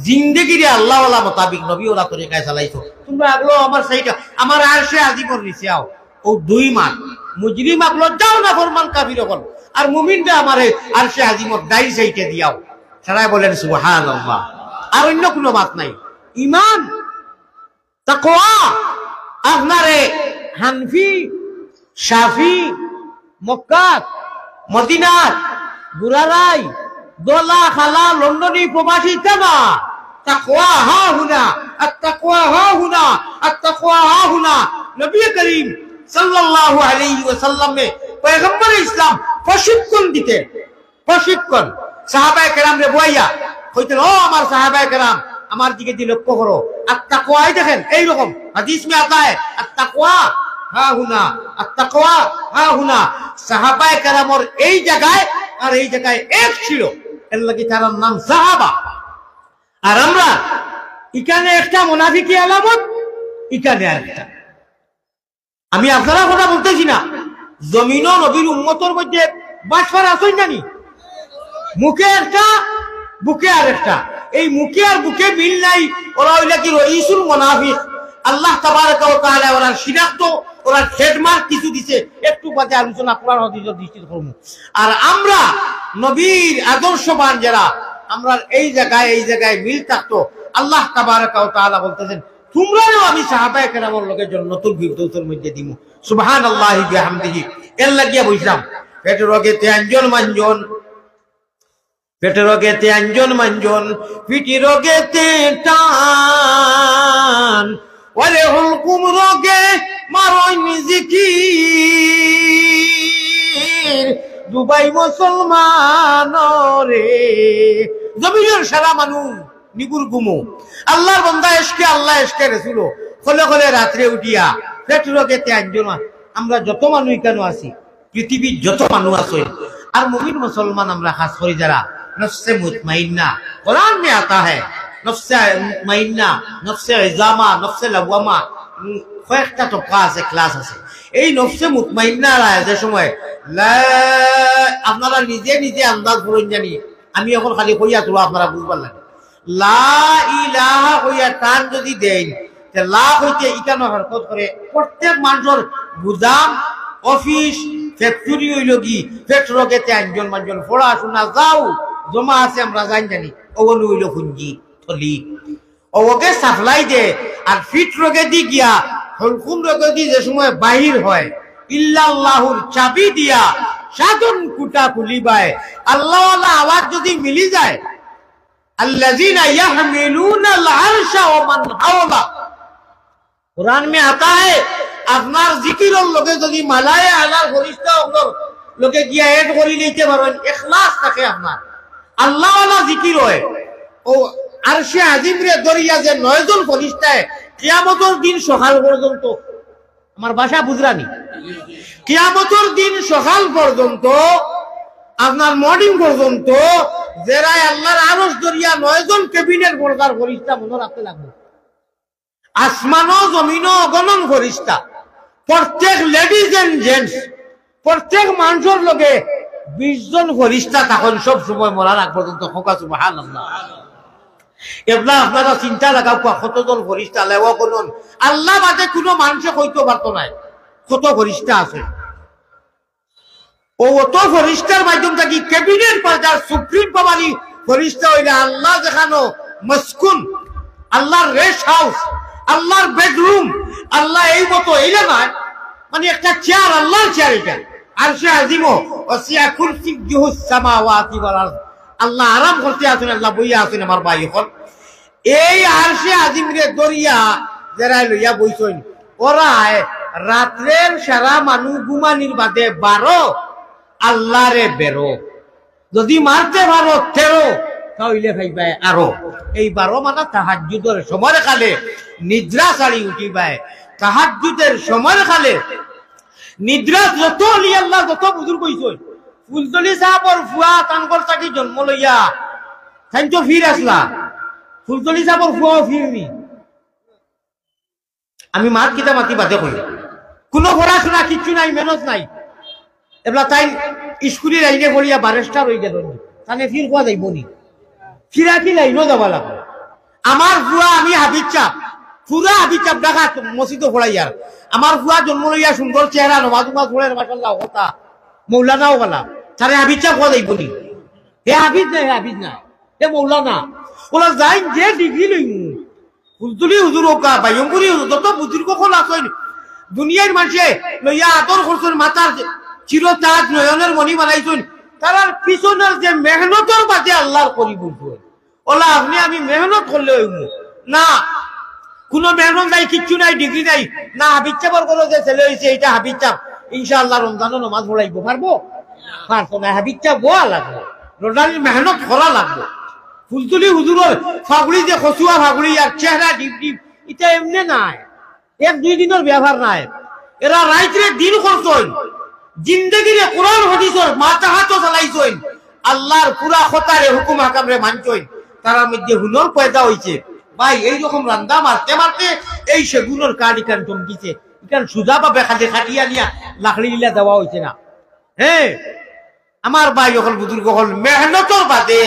জিন্দেগিরে আল্লাহ ওয়ালা মোতাবিক নবী ওলা তরিকায় চালাইছো। তোমরা আগলো আমার সেইটা আমার আরশে আজিমর নিচে আও, ও দুই মান মুজরিম আগলো যাও না ফরমান কাফির হল, আর মুমিনটা আমারে আরশে আজিমর দাই সেইটা দিয়াও। সবাই বলেন সুবহানাল্লাহ। আর অন্য কোনো বাত নাই। ঈমান তাকওয়া আপনারে হানফি শাফি মক্কা মদিনা বুরারাই দোলা খালা লন্ডনী প্রবাসী না, তাকওয়া হা হুনা আত-তাকওয়া হা হুনা আত-তাকওয়া হা হুনা। নবী করিম সাল্লাল্লাহু আলাইহি ওয়াসাল্লাম ने পয়গম্বর ইসলাম প্রশিক্ষণ দিতেন, প্রশিক্ষণ সাহাবায়ে কেরামরে বইয়া কইতেন, ও আমার সাহাবায়ে কেরাম আমার দিকে দিয়ে লক্ষ্য করো, আত-তাকওয়া দেখেন এইরকম হাদিস মে আতা है আত-তাকওয়া হা হুনা আত-তাকওয়া হা হুনা। সাহাবায়ে কেরামর এই জায়গায় আর এই জায়গায় এক ছিল, এর লাগি তার নাম সাহাবা। আর আমরা এখানে একটা মুনাফিকি আলামত, এখানে আরেকটা। আমি আপনারা কথা বলতেছি না, জমিন ও নবীর উম্মতের মধ্যে বাসফার আসই জানি, মুখে একটা বুকে আরেকটা। এই মুখে আর বুকে মিল নাই, ওরা হইলে কি রইসুল মুনাফিক। আল্লাহ তাবারাকা ওয়া তাআলা ওরা শিনাক্ত, ওরা ট্রেডমার্ক কিছু দিছে, একটু বাদে আলোচনা কোরআন হাদিসের দৃষ্টিতে করব। আর আমরা নবীর আদর্শবান যারা, আমরা এই জায়গায় মিল থাকতো। আল্লাহ তাবারাকা ওয়া তাআলা বলতেছেন তোমরাও আমি সাহাবায়ে কেরামের লগে জান্নাতুল ফিরদাউসের মধ্যে দিমু। সুবহানাল্লাহি বিহামদিহি। এর লাগিয়া বুঝলাম পেট রোগেতে আঞ্জন মাঞ্জন, পেট রোগেতে আঞ্জন মাঞ্জন, পিটি রোগেতে টান, ওরে হুলকুম রোগে মারইন জিকির, দুবাই মুসলমান রে। জমিনের সারা মানুষ নিগুর গুমো, আল্লাহর বান্দা এসকে আল্লাহ এসকে রাসূল খলে খলে রাত্রে উঠিয়া পেট রোগেতে আঞ্জন। আমরা যত মানুষ কেন আছি, পৃথিবীর যত মানুষ আছে, আর মুমিন মুসলমান আমরা খাস করি যারা নফসে মুতমাইন্না, কোরআন में आता है নফসে মুতমাইন্না, নফসে ইজামা, নফসে লাওয়ামা, কয়েকটা টপকা আছে, ক্লাস আছে। এই নফসে মুতমাইন্না যে সময় আপনারা নিজে নিজে আন্দাজ করুন জানি, আমি এখন খালি কইয়া তোলা আপনারা বুঝবার লাগে। লা ইলাহা কইয়া টান যদি দেন, লা হইতে ইকানো হরকত করে প্রত্যেক মানুষের গুদাম অফিস ফ্যাক্টরি হইল কি ফ্যাক্টরিতে আঞ্জন মাঞ্জন পড়াশোনা যাও জমা আছে, আমরা জানি ওগুলো হইল পুঞ্জি থলি, ওকে সাপ্লাই দে। আর ফিট রোগে দি গিয়া হলকুম রোগে দি যে সময় বাহির হয়, ইল্লাল্লাহুর চাবি দিয়া সাধন কুটা খুলিবায়। আল্লাহ ওয়ালা আওয়াজ যদি মিলি যায়, আল্লাযীনা ইয়াহমিলুনাল আরশা ওয়া মান হাওলা, কুরআন में आता है আপনার জিকিরের লগে যদি মালায়ে আলার ফেরেশতা ওগুলোর লগে গিয়া এড করে নিতে পারেন, ইখলাস থাকে আপনার, আল্লাহ ওয়ালা জিকির হয়। ও আরশে আজিমরে দরিয়া যে 9 জন ফেরেশতায় কিয়ামতের দিন সকাল পর্যন্ত, আমার ভাষা বুঝরানি, কিয়ামতের দিন সকাল পর্যন্ত আপনার মর্নিং পর্যন্ত যারা আল্লাহর আরশ দরিয়া 9 জন ক্যাবিনেট বর্গার ফেরেশতা মনে রাখতে লাগবে। আসমানো জমিনো অগণন ফেরেশতা, প্রত্যেক লেডিজ এন্ড জেন্টস, প্রত্যেক মানুষের লগে 20 জন ফেরেশতা তখন সব সময় মরার আগ পর্যন্ত। খোকা সুবহানাল্লাহ। এবলা আপনারা চিন্তা লাগাও কতজন ফেরেশতা লেওয়া কোন আল্লাহ বাদে কোনো মানুষে কইতে পারতো না কত ফেরেশতা আছে। ও অত ফরিস্তার মাধ্যম থাকি ক্যাবিনেট পর্যায়ের সুপ্রিম পাওয়ারি ফরিস্তা হইলে আল্লাহ দেখানো মসকুন, আল্লাহর রেস্ট হাউস, আল্লাহর বেডরুম, আল্লাহ এই মতো এইলে নয়, মানে একটা চেয়ার, আল্লাহর চেয়ার এটা। আর সে আজিমো ওয়াসিয়া কুরসিয়ুহুস সামাওয়াতি ওয়াল আরদ, আল্লাহ আরাম করতে আছেন, আল্লাহ বইয়া আছেন আমার ভাই হল। এই আরশে আজিমরে দরিয়া যারা লইয়া বইছেন, ওরা রাত্রের সারা মানুষ ঘুমানির বাদে 12 আল্লাহরে বেরো, যদি মারতে পারো 13 তাহলে ভাইবাই আরো। এই 12 মানে তাহাজ্জুদের সময় কালে নিদ্রা ছাড়ি উঠিবাই, তাহাজ্জুদের সময় কালে নিদ্রা যত অলি আল্লাহ যত বুজুর্গ হইছেন, ফুলতলি সাহাবর ফুয়া তানকর চাকি জন্ম লইয়া সাইনতো ফির আসলা, ফুলতলি সাহাবর ফুয়াও ফিরনি। আমি মাত কিতা মাতি বাদে কই, কোনো পড়াশোনা কিচ্ছু নাই, মেহনত নাই, এবলা তাই স্কুলের লাইনে পড়িয়া বারেস্টার হয়ে গেল, তাহলে ফির কোয়া যাইব নি? ফিরা কি লাইনও যাবা লাগবে। আমার ফুয়া, আমি হাবিজ চাপ, পুরা হাবিজ চাপ ঢাকা মসজিদে পড়াইয়ার, আমার ফুয়া জন্ম লইয়া সুন্দর চেহারা, নমাজ উমাজ পড়ে মাশাআল্লাহ কথা, মৌলানাও গলা, তারে হাবিজ চাপ কোয়া যাইব নি? হে হাবিজ নাই, হাবিজ না, হে মৌলানা। ওলা যাই যে ডিগ্রি লইমু, ফুলতুলি হুজুর হোকা, বাইয়ঙ্গুরি হুজুর, যত বুজুর্গ কল আছেন দুনিয়ার মানুষে লইয়া আদর করছেন, মাথার চিরতাজ নয়নের মণি বানাইছেন, তার পিছনের যে মেহনতের বাদে আল্লাহর করি বুঝবেন। ওলা আপনি আমি মেহনত করলে হইমু না, কোনো মেহনত নাই, কিচ্ছু নাই, ডিগ্রি নাই, না হাবিজ চাপর কোনো যে ছেলে হয়েছে এটা হাবিজ চাপ, ইনশাআল্লাহ রমজানও নমাজ পড়াইব পারবো? পারতো না, হাবিজ চাপ গোয়া লাগবো, রোজানির মেহনত করা লাগবো। ফুলতুলি হুজুরের ফাগুড়ি যে খসুয়া ফাগুড়ি আর চেহারা ডিপ ডিপ, এটা এমনি নাই, 1-2 দিনের ব্যবহার নাই। এরা রাইতে দিন করছেন, জিন্দগিরে কোরআন হাদিসের মাথা হাত চালাইছেন, আল্লাহর পুরা খতারে হুকুম হাকামরে মানছেন, তার মধ্যে হুনর পয়দা হইছে। ভাই এই রকম রান্দা মারতে মারতে এই সেগুলোর কাঠ ইকান চমকিছে, ইকান সুজা পাবে খাটে খাটিয়া নিয়া লাকড়ি লিলা দেওয়া হয়েছে না। হ্যাঁ আমার ভাই যখন বুজুর্গ হল, মেহনতর বাদে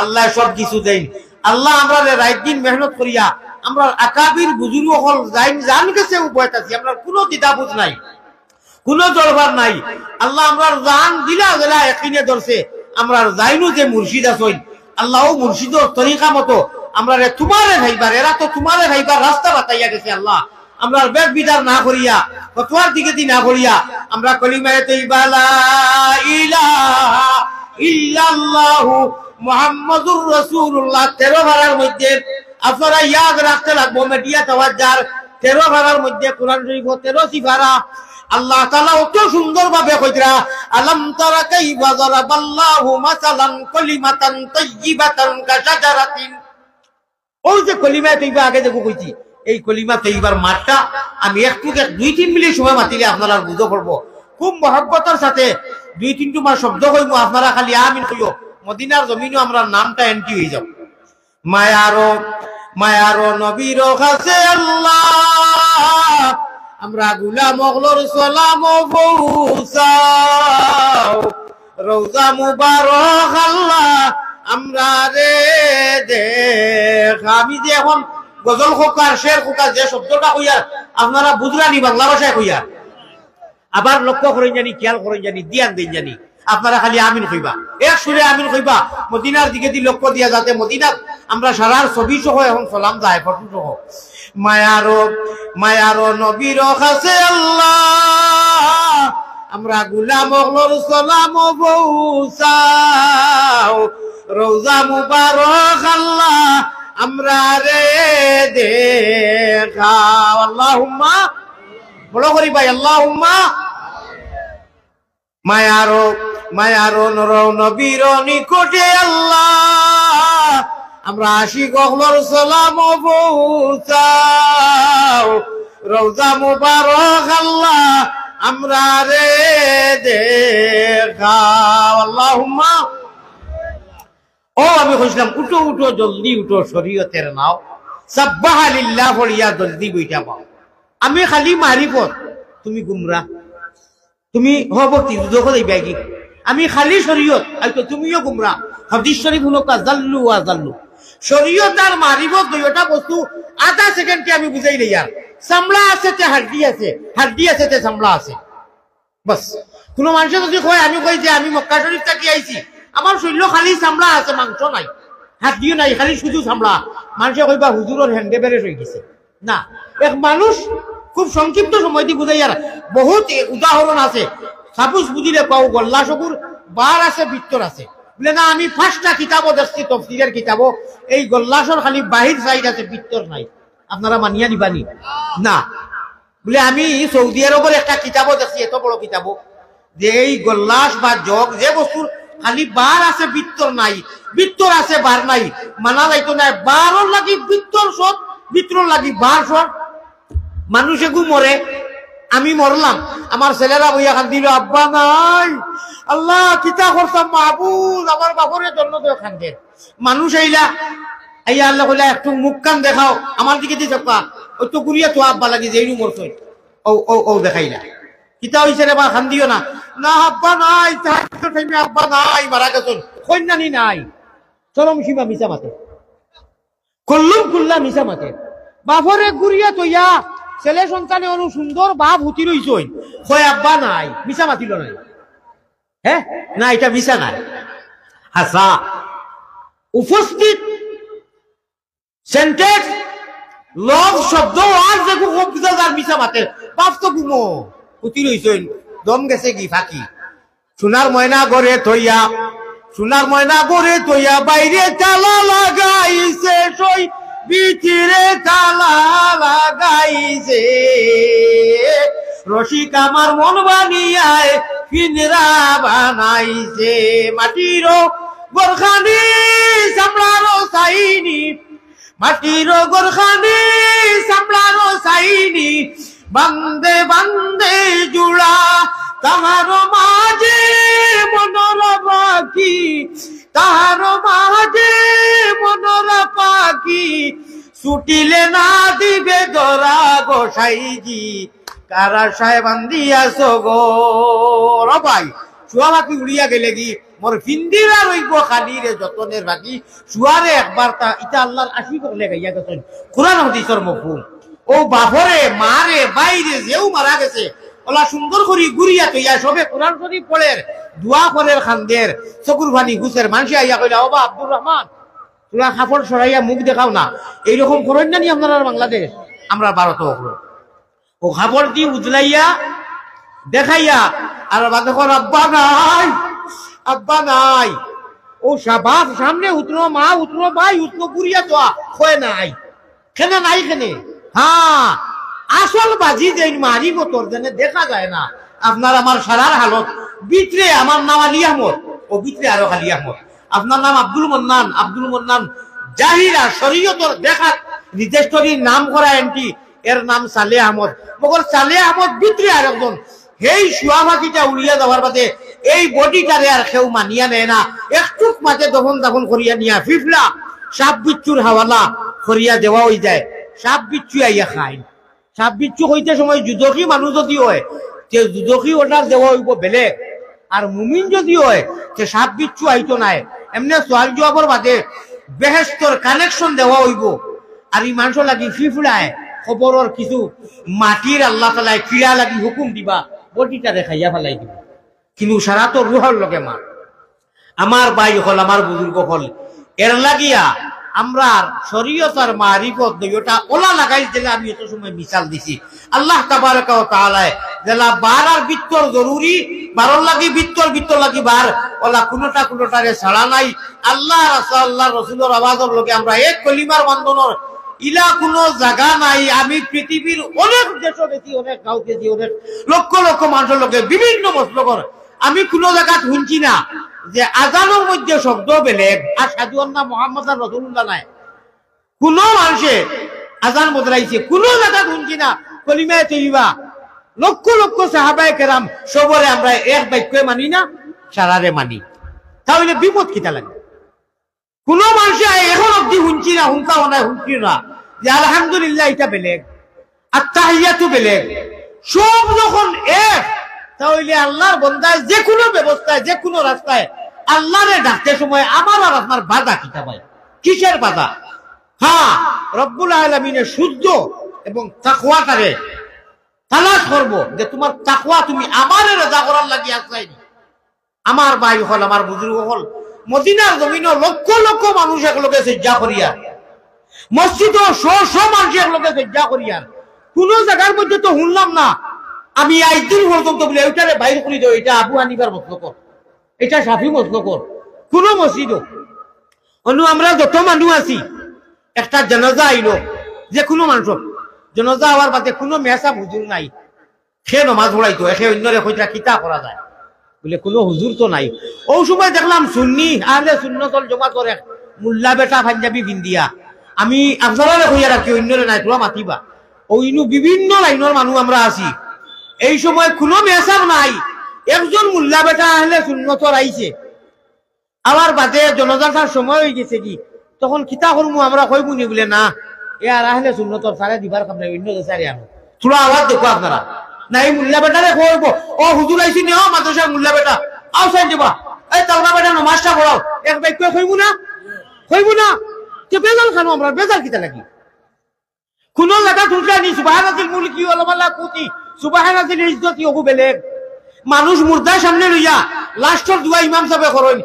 আল্লাহ সব কিছু দেন। আল্লাহ আমরা রাত দিন মেহনত করিয়া আমরা আকাবির বুজুর্গ হল জান গেছে উভয়ত আছি, আমরা কোনো দ্বিধাবোধ নাই, কোনো দরবার নাই। আল্লাহ আমরা জান দিলা গেলা একিনে ধরছে, আমরা যাইনু যে মুর্শিদ আছেন, আল্লাহ মুর্শিদর তরিকা মতো আমরা তোমারে ভাইবার, এরা তো তোমারে ভাইবার রাস্তা বাতাইয়া গেছে। আল্লাহ আমরা বেদ বিদার না করিয়া, ফতোয়ার দিকে না করিয়া, আমরা কলিমায়ে তাইয়্যিবা লা ইলাহা ইল্লাল্লাহু মুহাম্মাদুর রাসূলুল্লাহ 13 ভাড়ার মধ্যে আপনারা ইয়াদ রাখতে লাগবো। মিডিয়া তাওয়াজ্জার 13 ভাড়ার মধ্যে কোরআন শরীফ 13 সিফারা আল্লাহ তাআলা অত সুন্দর ভাবে কইরা, আলাম তারা কাইফা যারাবাল্লাহু মাসালান কালিমাতান তাইয়্যিবাতান কাশাজারাতিন। ওই যে কলিমা তাইয়্যিবা আগে দেখো কইছি, এই কলিমা তাইয়্যিবার মাঠটা আমি একটু 2-3 মিনিট সময় মাতিলে আপনারা বুঝো করবো, খুব মহব্বতের সাথে 2-3 মাস শব্দ কইবো, আপনারা খালি আমিন কইও, মদিনার জমিনও আমরা নামটা এন্ট্রি হয়ে যাব। মায়ারো নবীর কাছে আল্লাহ আমরা গুলাম ওগলোর সালাম পৌঁছাও, রওজা মুবারক আল্লাহ আমরা রে দেখ। আমি যে এখন গজল খোকার শের খোকার যে শব্দটা কইয়া আপনারা বুঝলানি বাংলা ভাষায় কইয়া, আবার লক্ষ্য করেন জানি, খেয়াল করেন জানি, দিয়ান দিন জানি, আপনারা খালি আমিন কইবা, এক সুরে আমিন কইবা, মদিনার দিকে দি লক্ষ্য দিয়া, যাতে মদিনার আমরা সারার ছবি সহ এখন সালাম যায় ফটো সহ। মায়ারো নবীর কাছে আল্লাহ আমরা গুলাম ওগলোর সালাম পৌঁছাও, রওজা মুবারক আল্লাহ আমরা রে দেখাও। আল্লাহুম্মা বলো করি ভাই, আল্লাহুম্মা। মায়ারো নবীর নিকটে আল্লাহ আমরা আশিক ওগলোর সালাম পৌঁছাও, রওজা মুবারক আল্লাহ আমরা রে দেখাও। আল্লাহুম্মা। ও আমি কইছিলাম উঠো উঠো জলদি উঠো, শরীয়তের নাও সাব্বাহা লিল্লাহ পড়িয়া জলদি বইটা পাও। আমি খালি মারিফত, তুমি গুমরা, তুমি হবতি যখন এই ব্যাগি, আমি খালি শরীয়ত, হয়তো তুমিও গুমরা। হাদিস শরীফ হলো জাল্লু ওয়া জাল্লু, শরীয়ত আর মারিফত দুইটা বস্তু আধা সেকেন্ডে আমি বুঝাই লই। আর চামড়া আছে তে হাড্ডি আছে, হাড্ডি আছে তে চামড়া আছে, বাস কোনো মানুষে যদি কয় আমি কই যে আমি মক্কা শরীফ থাকি আইছি, আমার শরীর খালি চামড়া আছে, মাংস নাই, হাত দিও নাই, খালি শুধু চামড়া, মানুষে কইবা হুজুরের হ্যান্ডে ব্যারেজ হয়ে গেছে। না, এক মানুষ খুব সংক্ষিপ্ত সময় দিয়ে বুঝাই, আর বহুত উদাহরণ আছে। সাপোজ বুঝিলে পাও গল্লা সবুর বার আছে, বৃত্তর আছে, বলে না আমি 5টা কিতাবও দেখছি, তফসিরের কিতাবও, এই গল্লাসর খালি বাহির সাইড আছে, বৃত্তর নাই, আপনারা মানিয়া নিবানি না। বলে আমি সৌদি আরবের একটা কিতাবও দেখছি, এত বড় কিতাবও, যে এই গল্লাস বা জগ যে বস্তুর খালি বার আছে, বৃত্তর নাই, বৃত্তর আছে বার নাই, মানা যাইতো না। বারর লাগি বৃত্তর সব, বৃত্তর লাগি বার সব। মানুষ এগু মরে, আমি মরলাম, আমার ছেলেরা বইয়া খান দিল, আব্বা নাই, আল্লাহ কিতা করতাম মাহবুব, আমার বাপরের জন্য তো খান্দের। মানুষ এইলা আইয়া আল্লাহ কইলা একটু মুখ কান দেখাও, আমার দিকে দিয়ে চক্কা, ওই তো গুড়িয়া তো আব্বা লাগি যে এইরু মরছই, ও ও ও দেখাইলা, কিতা হইছে রে বা খান দিও না, না আব্বা নাই, আব্বা নাই, মারা গেছেন, কন্যানি নাই, চরম সীমা মিশা মাতে, কল্লুম কুল্লা মিশা মাতে। বাপরে গুড়িয়া তৈয়া ছেলে সন্তানে অনু সুন্দর বাপ হুতি রইছই, কয় আব্বা নাই, মিশা মাতিল নাই, হ্যাঁ না, এটা মিশা নাই। হাসা উপস্থিত সেন্টেন্স লভ শব্দ আর দেখো খুব বুঝার মিশা মাতের, বাপ তো গুমো হুতি রইছই, দম গেছে কি ফাঁকি। সোনার ময়না গড়ে থইয়া, সোনার ময়না গড়ে থইয়া, বাইরে তালা লাগাইছে সই, ভিতরে তালা লাগাইছে, রসিক আমার মন বানিয়ায় পিঞ্জরা বানাইছে, মাটির গোরখানি চামড়ারও চাইনি, মাটির গোরখানি চামড়ারও চাইনি, বান্দে বান্দে জুড়া তাহার মাঝে মনর পাখি, তাহার মাঝে মনর পাখি, ছুটিলে না দিবে ধরা গোসাইজি, কারা সাহেব বান্দিয়াছ গো। ভাই চুয়া বাকি উড়িয়া গেলে কি মোর ফিন্দিরা রইব খালি রে যতনের বাকি, চুয়ারে একবার তা ইটা আল্লাহর আশি করলে গাইয়া গেছেন কোরআন হাদিসের মফহুম। ও বাপরে মারে বাইরে যেও মারা গেছে, ওলা সুন্দর করি গুড়িয়া তৈয়া সবে কোরআন শরীফ পড়ের, দোয়া করের, খান্দের, চকুর ভানি ঘুষের, মানুষে আইয়া কইলা ও বা আব্দুর রহমান তোরা কাপড় সরাইয়া মুখ দেখাও না, এইরকম করেন না নি আপনারা বাংলাদেশ, আমরা ভারত ও কাপড় দিয়ে উজলাইয়া দেখাইয়া, আর দেখো আব্বা নাই, আব্বা নাই, ও বাপ সামনে উতনো, মা উতনো, ভাই উতনো, গুড়িয়া তো হয় নাই, কেন নাই কেনে? হ্যাঁ আসল বাজি যে মারিব তোর জন্য দেখা যায় না। আপনার আমার সারার হালত বিত্রে, আমার নাম আলী আহমদ, ও বিত্রে আরো আলী আহমদ, আপনার নাম আব্দুল মন্নান, আব্দুল মন্নান জাহিরা শরীয়তর দেখা রেজিস্ট্রির নাম করা এন্টি, এর নাম সালে আহমদ, মগর সালে আহমদ বিত্রে আর একজন, এই শুয়াফাকিটা উড়িয়া যাওয়ার বাদে এই বডিটারে আর কেউ মানিয়া নেয় না, একটুক মাঝে দফন দাফন করিয়া নিয়া ফিফলা সাপ বিচ্ছুর হাওয়ালা করিয়া দেওয়া হয়ে যায়, সাপ বিচ্ছু আইয়া খায়। সাপ বিচ্ছু হইতে সময় যুদকি মানুষ যদি হয় তে যুদকি অর্ডার দেওয়া হইব বেলেগ, আর মুমিন যদি হয় তে সাপ বিচ্ছু আইতো নাই, এমনি সোয়াল জবাবর বাদে বেহেস্তর কানেকশন দেওয়া হইব। আর এই মানুষ লাগি ফিফলায় খবরের কিছু মাটির আল্লাহ তালাই কিড়া লাগি হুকুম দিবা, বটিটা দেখাইয়া ফেলাই দিবা, কিন্তু সারা তো রুহর লগে মা। আমার ভাই হল, আমার বুজুর্গ হল, এর লাগিয়া আমরা শরীয়ত আর মারিফত দুইটা ওলা লাগাই দিলে, আমি এত সময় মিসাল দিছি আল্লাহ তাবারাকা ওয়া তাআলা যেলা বার আর বিত্তর জরুরি, বারর লাগি বিত্তর, বিত্তর লাগি বার, ওলা কোনটারে ছাড়া নাই। আল্লাহ রাসূলুল্লাহ রাসূলের আওয়াজের লগে আমরা এক কলিমার বন্ধনের ইলা কোনো জায়গা নাই। আমি পৃথিবীর অনেক দেশ গেছি, অনেক গাঁও গেছি, অনেক লক্ষ লক্ষ মানুষের লোকে বিভিন্ন মসলকর, আমি কোনো জায়গা শুনছি না যে আজানের মধ্যে শব্দ বেলেগ আর সাধু আন্না মোহাম্মদ রাসূলুল্লাহ নাই। কোন মানুষে আজান বদলাইছে, কোন জায়গা শুনছি না কলিমায়ে তৈয়বা। লক্ষ লক্ষ সাহাবায়ে কেরাম সবরে আমরা এক বাক্যে মানি না, সারারে মানি, তাহলে বিপদ কিতা লাগে? কোন মানুষে এখন অব্দি শুনছি না, শুনতাও না, শুনছি না যে আলহামদুলিল্লাহ এটা বেলেগ, আর তাহিয়াতু বেলেগ, সব যখন এক, তাহলে আল্লাহর বন্দায় যে কোনো ব্যবস্থায়, যে কোনো রাস্তায় আল্লাহরে ডাকতে সময় আমার আর আপনার বাধা কিতা ভাই? কিসের বাধা? হ্যাঁ, রব্বুল আলামিনের শুদ্ধ এবং তালাশ করবো যে তোমার তাকওয়া তুমি আমার রাজা করার লাগি আসলাই। আমার ভাই হল, আমার বুজুর্গ হল, মদিনার জমিন লক্ষ লক্ষ মানুষ একলোকে সজ্জা করিয়া, মসজিদ শ মানুষ একলোকে সজ্জা করিয়া, কোন জায়গার মধ্যে তো শুনলাম না আমি আইদিন পর্যন্ত বলে ওইটারে বাইর করি দেও, এটা আবু হানিফার মসলকর, এটা শাফি মসলকর, কোন মসজিদও। অনু আমরা যত মানুষ আছি, একটা জানাজা আইলো, যে কোনো মানুষ জানাজা হওয়ার বাদে কোনো মেসা হুজুর নাই, সে নমাজ পড়াইতো, সে অন্যরে কইটা কিতা করা যায় বলে কোনো হুজুর তো নাই। ও সময় দেখলাম সুন্নি আহলে সুন্নতল জামাতের এক মুল্লা বেটা পাঞ্জাবি বিন্দিয়া, আমি আপনারা কইয়া রাখি অন্যরে নাই, তোরা মাতিবা। ওইনু বিভিন্ন লাইনের মানুষ আমরা আছি, এই সময় কোনো মেসাব নাই, একজন মুল্লা বেটা আহলে সুন্নতর আইছে, আবার বাদে জনজাতার সময় হয়ে গেছে কি, তখন কিতা করবো আমরা কইবো নি বলে না, এ আর আহলে সুন্নতর সারে দিবার কাম নাই, অন্য সারে আনো, থোড়া আওয়াজ দেখো আপনারা না, এই মুল্লা বেটারে কইবো ও হুজুর আইছি নি, ও মাদ্রাসার মুল্লা বেটা আও সাইন দিবা, এই তালবা বেটা নমাজটা পড়াও, এক বাইক কইবো না, কইবো না, তো বেজাল খানো আমরা, বেজাল কিতা লাগি। কোন জায়গা তুলটা নি সুবহানাল্লাহিল মুলকি ওয়া মালাকুতি, সুবহানাল্লাহিল ইজ্জতি ওগু বেলেগ মানুষ মুর্দার সামনে লইয়া লাস্টের দোয়া ইমাম সাহেব করেন,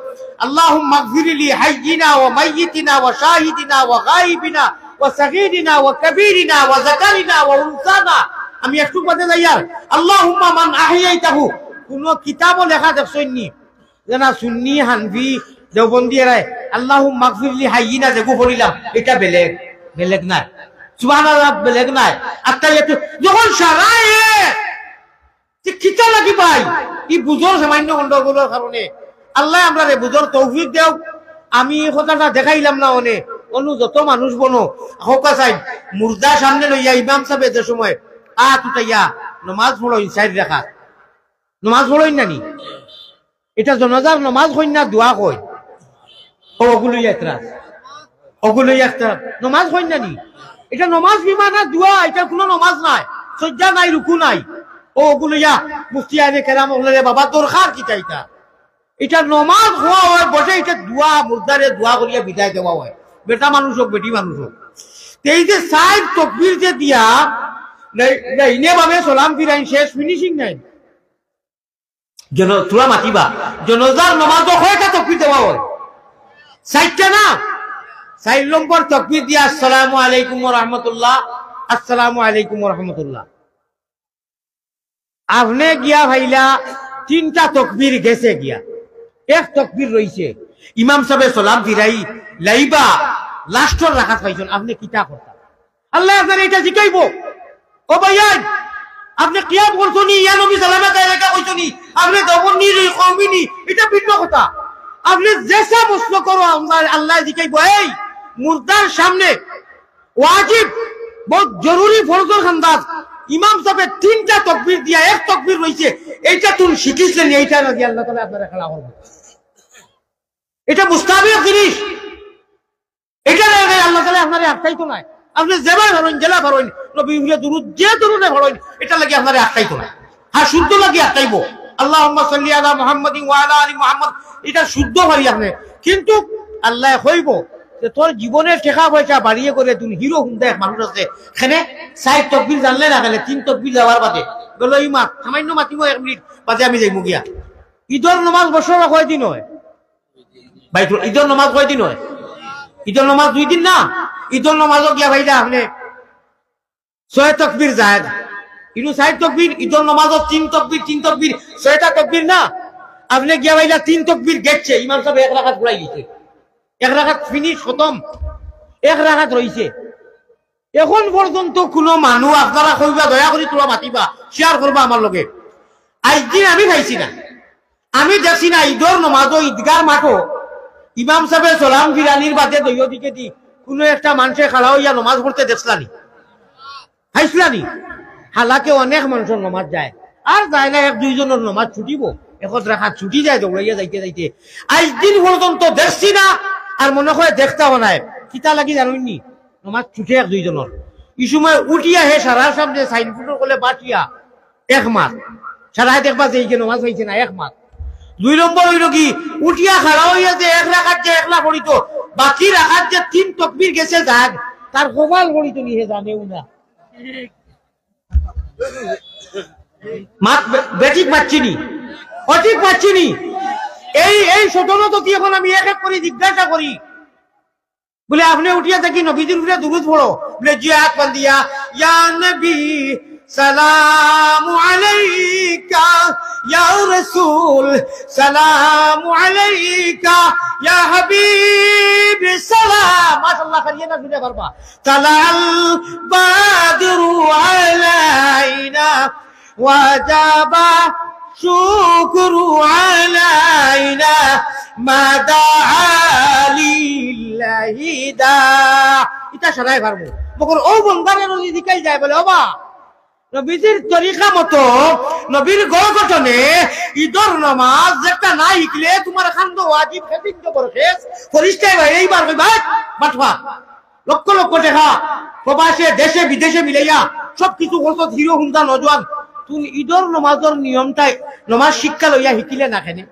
আল্লাহুম্মা গফিরলি হাইয়িনা ওয়া মাইয়িতিনা ওয়া শাহিদিনা ওয়া গায়িবিনা ওয়া সাগীরিনা ওয়া কাবীরিনা ওয়া যাকারিনা ওয়া উনসানা। আমি একটু বাদে যাইয়ার আল্লাহুম্মা মান আহইয়াইতাহু, কোন কিতাবও লেখা দেখছইনি জানা সুন্নি হানফি দেওবন্দি এরাই আল্লাহুম্মা গফিরলি হাইয়িনা যেগু পড়িলাম, এটা বেলেগ বেলেগ না, সুবহানাল্লাহ বেলেগ নাই। আত্তাহিয়াতু যখন সারায় কিতা লাগি ভাই, ই বুঝর সামান্য গন্ডগোলের কারণে আল্লাহ আমরা রে বুঝর তৌফিক দেও। আমি কথাটা দেখাইলাম না, অনু যত মানুষ বনো হোকা চাই মুর্দা সামনে লইয়া ইমাম সাহেব যে সময় তুতাইয়া নমাজ পড়ই, সাইড রাখা নমাজ পড়ই নানি, এটা জনাজার নমাজ কই না দোয়া কই, ওগুলো এতরাজ, ওগুলো এতরাজ নমাজ কই নানি, এটা নমাজ বিমা না দোয়া, এটা কোনো নমাজ নাই, সজ্জা নাই, রুকু নাই, ওগুলো মুফতি আইনে কেরাম হলে বাবা দরকার কিটা, এটা নমাজ হওয়া হয় বসে, এটা দোয়া মুর্দারে দোয়া করিয়া বিদায় দেওয়া হয়, বেটা মানুষ হোক বেটি মানুষ হোক। এই যে সাইড তকবীর যে দিয়া ইনে ভাবে সালাম ফিরাইন, শেষ ফিনিশিং নাই, তোরা মাতিবা জনজার নমাজ কয়টা তকবীর দেওয়া হয়, সাইডটা না, 4 নম্বর তকবীর দিয়া আসসালামু আলাইকুম ওয়া রাহমাতুল্লাহ, আসসালামু আলাইকুম ওয়া রাহমাতুল্লাহ। আপনি গিয়া ভাইলা 3টা তকবীর গেছে গিয়া, এক তকবীর রইছে, ইমাম সাহেব সালাম ফিরাই লাইবা লাস্টর রাখাত পাইছেন, আপনি কিতা করতা? আল্লাহ আপনার এটা শিখাইব, ও ভাইয়ান আপনি কিয়াম করছনি, ইয়া নবী সালামে কায়দা কইছনি, আপনি দবনি কওমিনি, এটা ভিন্ন কথা। আপনি যেসা প্রশ্ন করো আল্লাহ শিখাইব। এই মুর্দার সামনে ওয়াজিব বহুত জরুরি ফরজের খান্দাজ, ইমাম সাহেব 3টা তকবীর দিয়া এক তকবীর রইছে, এইটা তুমি শিখিছেন, এইটা না দিয়ে আল্লাহ তাআলা আপনারা খেলা করবে, এটা মুস্তাহাব জিনিস, এটা আল্লাহ তাআলা আপনারা আটকাইতো না, আপনি যেবার ধরেন জেলা ধরেন নবী দুরুদ যে দুরুদে ধরেন, এটা লাগি আপনারা আটকাইতো না। হ্যাঁ শুদ্ধ লাগি আটকাইব, আল্লাহুম্মা সাল্লি আলা মুহাম্মাদিন ওয়া আলা আলি মুহাম্মাদ, এটা শুদ্ধ হয় আপনি, কিন্তু আল্লাহ কইব যে তোর জীবনের টাকা পয়সা বাড়িয়ে করে তুমি হিরো হুন্দা এক মানুষ আছে, এখানে 4 তকবীর জানলে না গেলে 3 তকবীর যাওয়ার বাদে বলো এই মাত সামান্য মাতিব 1 মিনিট বাদে আমি যাইমু গিয়া। ঈদের নামাজ বছর কয়দিন হয় ভাই? ঈদের নামাজ কয়দিন হয়? ঈদের নামাজ 2 দিন না, ঈদের নামাজও গিয়া ভাইরা আপনি 6 তকবীর যায়, কিন্তু 4 তকবীর, ঈদের নামাজও 3 তকবীর 3 তকবীর 6টা তকবীর না, আপনি গিয়া ভাইরা 3 তকবীর গেছে, ইমাম সাহেব 1 রাকাত পড়াই দিয়েছে, 1 রাকাত ফিনিশ খতম, 1 রাকাত রইছে। এখন পর্যন্ত কোনো মানুষ আপনারা কইবা দয়া করে তোরা মাতিবা শেয়ার করবা আমার লগে, আজ দিন আমি খাইছি না, আমি দেখছি না ঈদের নামাজও ঈদগার মাঠও ইমাম সাহেব সালাম ফিরানির বাদে দইয় দিকে দি কোনো একটা মানুষে খাড়া হইয়া নামাজ পড়তে দেখছলানি, খাইছলানি? হালাকে অনেক মানুষের নামাজ যায়, আর যায় না 1-2 জনের নামাজ ছুটিব, 1 রাকাত ছুটি যায় দৌড়াইয়া যাইতে যাইতে, আজ দিন পর্যন্ত দেখছি না, আর মনে হয় দেখতেও নাই, কিতা লাগি জানুননি নামাজ ছুটে 1-2 জনের, এই সময় উঠিয়া হে সারা সামনে সাইনফুটের কোলে বাটিয়া 1 মাস সারা দেখবা যে এই নামাজ হয়েছে না 1 মাস। 2 নম্বর হইল কি উঠিয়া খাড়া হইয়া যে 1 রাকাত যে 1 পড়িত, বাকি রাকাত যে 3 তকবীর গেছে যাক, তার কপাল পড়িত নিহে জানেও না। মাত বেঠিক মারছিনি, অঠিক মারছিনি। এই সতনত কি এখন আমি এক এক করে জিজ্ঞাসা করি বলে আপনি উঠিয়া থাকি নবীজির উপরে দুরূদ পড়ো বলে জিয়াত বান্দিয়া ইয়া নবী সালামু আলাইকা ইয়া রাসূল সালামু আলাইকা ইয়া হাবিব সালাম। মাশাআল্লাহ করিয়ে না শুনে পারবা। তালাল বাদরু আলাইনা ওয়াজাবা শুকরু আলাইনা মা দাআ লিল্লাহি দা। এটা সারাই পারবো মগর ও বন্দারে নদী দিকাই যায় বলে ওবা নবীজির তরিকা মতো নবীর গড় গঠনে ঈদর নামাজ যেটা না শিখলে তোমার খান্দ ওয়াজিব খেদিন শেষ ফরিস্তাই ভাই এইবার ভাই বাটবা লক্ষ লক্ষ টাকা প্রবাসে দেশে বিদেশে মিলাইয়া সবকিছু করতো হিরো হুন্দা নজওয়ান। তুমি ঈদর নমাজের নিয়মটাই নমাজ শিক্ষা লইয়া শিখিলে না খেনে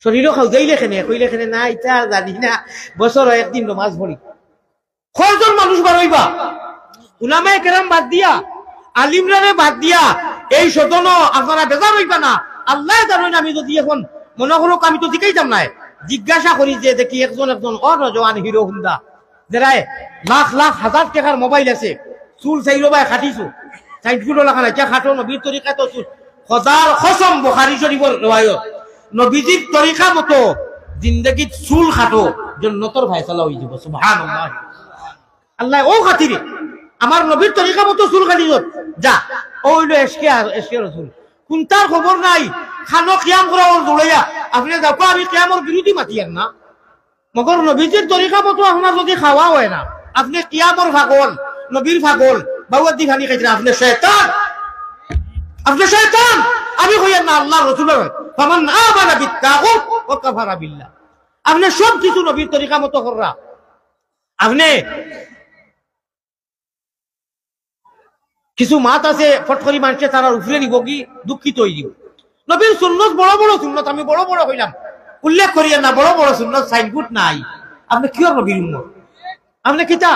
শরীরও খাও যাইলে খেনে কইলে খেনে না ইটা জানি না বছর একদিন নমাজ পড়ি কয়জন মানুষ বারইবা উলামায়ে কেরাম বাদ দিয়া আলিমরারে বাদ দিয়া এই সদন আপনারা বেজার হইবা না। আল্লাহ জানেন আমি যদি এখন মনে করো আমি তো দিকেই যাম নাই জিজ্ঞাসা করি যে দেখি একজন অনজওয়ান হিরো হুন্দা যারা লাখ লাখ হাজার টাকার মোবাইল আছে চুল চাইলো বা খাটিছো সাইডগুলো লেখা নাই খাটো নবীর তরিকা তো চুল খোদার কসম বুখারী শরীফের riwayat নবীজির তরিকা মতো জিন্দেগিত চুল খাটো জান্নাতের ফয়সালা হই যাব সুবহানাল্লাহ। আল্লাহ ও খাতিরে আমার নবীর তরিকা মতো চুল কাটিছ যা ওইলো এসকে রসুল কোনটার খবর নাই খানো কিয়াম করা ওর দৌড়াইয়া আপনি দেখো আমি কিয়ামর বিরোধী মাতিয়ান না মগর নবীজির তরিকা মতো আপনার যদি খাওয়া হয় না আপনি কিয়ামর পাগল নবীর পাগল বাউদ্দি খানি খাইছেন আপনি শয়তান আপনি শয়তান। আমি কইয়া না আল্লাহ রাসূলের ফামান আমানা বিত্তাগুত ওয়া কাফারা বিল্লাহ। আপনি সব কিছু নবীর তরিকা মতো কররা আপনি কিছু মাত আছে ফটকরি মানুষে তারা উপরে নিব কি দুঃখিত হয়ে দিব। নবীর সুন্নত বড় বড় সুন্নত আমি বড় বড় হইলাম উল্লেখ করিয়া না বড় বড় সুন্নত সাইনবোর্ড নাই আপনি কি নবীর উম্মত আপনি কিতা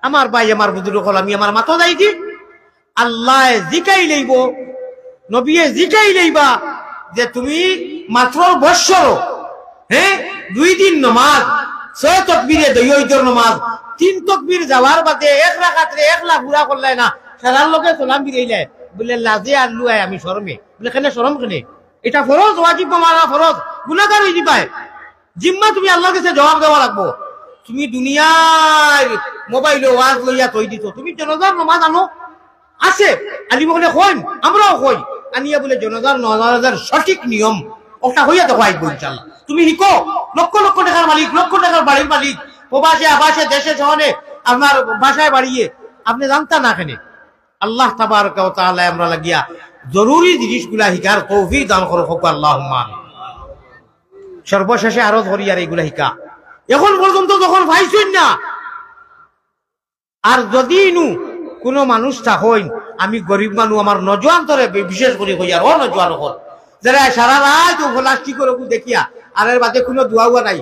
আমার ভাই আমার বুজুর্গ হল আমি আমার মাথা যাইছি আল্লাহ জিকাই লইব নবীয়ে জিকাই লইবা যে তুমি মাত্র বৎসর হ্যাঁ 2 দিন নমাজ 6 তাকবীরে দইয়র নমাজ 3 তাকবীর যাওয়ার বাদে এক রাকাতে 1 লাখ পুরা করলে না সারার লোকে সালাম দিলে বলে লাজে আল্লু আয় আমি শরমে বলে কেন শরম কেনে এটা ফরজ ওয়াজিব মানা ফরজ গুনাহগার হই দিবাই জিম্মা তুমি আল্লাহর কাছে জবাব দেওয়া লাগবো। তুমি দুনিয়ার মোবাইলে ওয়াজ লইয়া তৈ দিছো তুমি জনাজার নামাজ আনো আছে আলিম বলে কইন আমরাও কই আনিয়া বলে জনাজার নামাজের সঠিক নিয়ম ওটা হইয়া দেখো আইব ইনশাআল্লাহ। তুমি হিকো লক্ষ লক্ষ টাকার মালিক লক্ষ টাকার বাড়ির মালিক প্রবাসে আবাসে দেশে শহরে আপনার বাসায় বাড়িয়ে আপনি জানতা না কেন আল্লাহ তাবারক ওয়া তাআলা আমরা লাগিয়া জরুরি জিনিসগুলা হিকার তৌফিক দান করো আল্লাহুম্মা। সর্বশেষে আরো ধরি আর এইগুলা হিকা এখন পর্যন্ত যখন পাইছেন না আর যদি নু কোনো মানুষ থাকেন আমি গরিব মানুষ আমার নজওয়ান তরে বিশেষ করে কই আর নজওয়ান হল যারা সারা রাত প্লাস্টিক করে দেখিয়া আর এর বাদে কোনো দোয়া নাই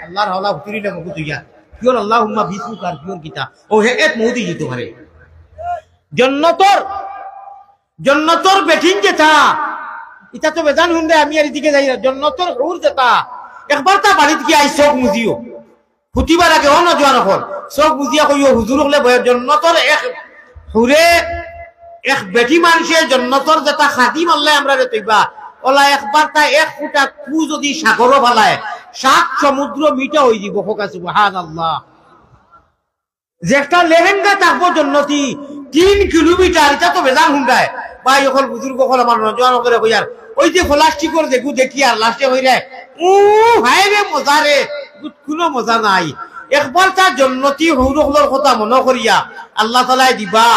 আল্লাহর হাওলা ফুরিলে মুখ তুইয়া কিয়র আল্লাহুম্মা বিসমিকা আর কিয়র কিতা ও হে এক মুদি দিতে পারে জন্নতর বেঠিন যেটা এটা তো বেজান হুন্দে আমি আর এদিকে যাই না জন্নতর হুর যেটা একবার তা বাড়িতে গিয়ে আই চোখ মুজিও ফুটিবার আগে নজওয়ান হল চোখ মুজিয়া কইও হুজুর হলে বয় জন্নতর এক হুরে এক বেটি মানুষের জন্নতর যেটা খাদিম আল্লাহ আমরা রে তৈবা ওলা একবার তা 1 ফুটা কু যদি সাগরও ফালায় 7 সমুদ্র মিটা হই দিব ফোকা সুবহানাল্লাহ। যেটা লেহেঙ্গা থাকবো জন্নতি 3 কিলোমিটার এটা তো বেজান হুন্ডায় ভাই এখন বুজুর্গ হল আমার নজওয়ান করে কইয়ার ওই যে প্লাস্টিকর দেখি আর লাস্টে হই রে হায় রে মজা রে কোনো মজা নাই। একবার তার জন্নতি হৌরহলর কথা মনে করিয়া আল্লাহ তাআলা দিবা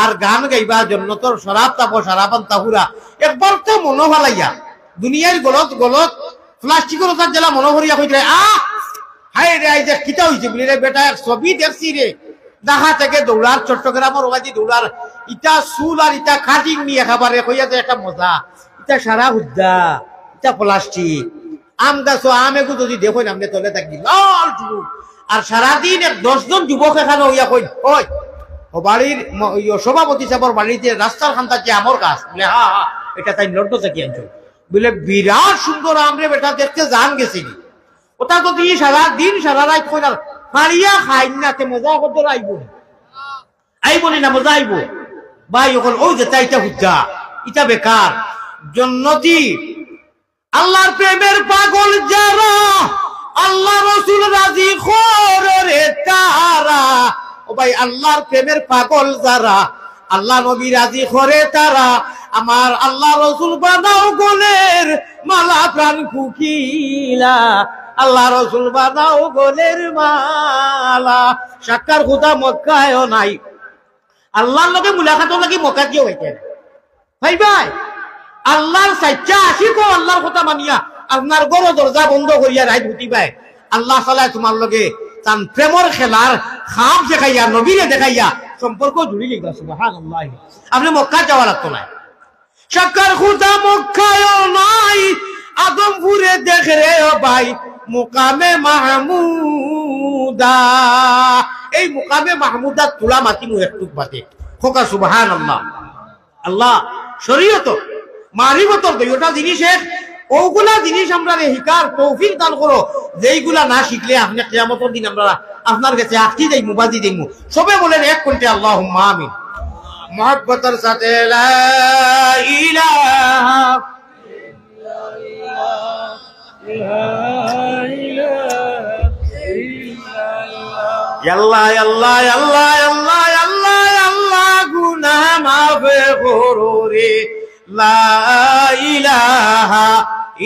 আর গান গাইবা জন্নতর শরাব তাপো শরাবান তাহুরা একবার তো মনে ভালাইয়া দুনিয়ার গলত গলত প্লাস্টিকের কথা জেলা মনে করিয়া কইলে হায় রে আই যে কিতা হইছে বলি রে বেটা ছবি দেখছি রে ঢাকা থেকে দৌড়ার চট্টগ্রামের ওয়াজি দৌড়ার ইটা চুল আর ইটা কাটিং নিয়ে খাবারে কইয়া যে একটা মজা ইটা সারা হুদ্দা ইটা প্লাস্টিক আম গাছ আম এগু যদি দেখো না আপনি তলে থাকি লাল যুবক আর সারাদিন 10 জন যুবক এখানে হইয়া কই ওই ও বাড়ির সভাপতি সাহেবের বাড়িতে রাস্তার খান্তা যে আমর গাছ বলে হা হা এটা তাই লড্ড থেকে আনছো বলে বিরাট সুন্দর আমরে বেটা দেখতে জান গেছিলি ওটা যদি সারা দিন সারা রাত কইরা মারিয়া খাই না তে মজা করতে আইব না মজা আইব ভাই ওখান ওই যে তাইটা হুজ্জা ইটা বেকার জন্নতি আল্লাহর প্রেমের পাগল যারা আল্লাহ রসুল রাজি করে তারা ও ভাই আল্লাহর প্রেমের পাগল যারা আল্লাহ নবী রাজি করে তারা আমার আল্লাহ রসুল বানাও গোলের মালা প্রাণ কুকিলা আল্লাহ রসুল বানাও গোলের মালা সাক্ষার খুদা মক্কায়ও নাই আল্লাহর লগে মুলাকাত লাগি মক্কা দিও হইতে ভাই ভাই আল্লাহর সাচ্চা আশিক আল্লাহর কথা মানিয়া আপনার গড় দরজা বন্ধ করিয়া রাইত হুতি পায় আল্লাহ তাআলা তোমার লগে তান প্রেমর খেলার খাপ দেখাইয়া নবীরে দেখাইয়া সম্পর্ক জুড়ি গেল সুবহানাল্লাহ আপনি মক্কা যাওয়া লাগতো না সাক্ষার খুদা মক্কায়ও নাই আদমপুরে দেখে রে ভাই মুকামে মাহমুদা এই মুকামে মাহমুদা তুলা মাতিমু একটু বাতে খোকা সুবহানাল্লাহ আল্লাহ শরীয়ত মারিফতর দুইটা জিনিসের ওগুলা জিনিস আমরা হিকার তৌফিক দান করো যেইগুলা না শিখলে আপনি কিয়ামতের দিন আমরা আপনার কাছে আখি দেইমু বাজি দেইমু সবে বলেন এক কোনটি আল্লাহুম্মা আমিন মুহাব্বতের সাথে লা ইলাহা আল্লাহ আল্লাহ আল্লাহ আল্লাহ আল্লাহ আল্লাহ গুনাহ মাফ করো রে লা ইলাহা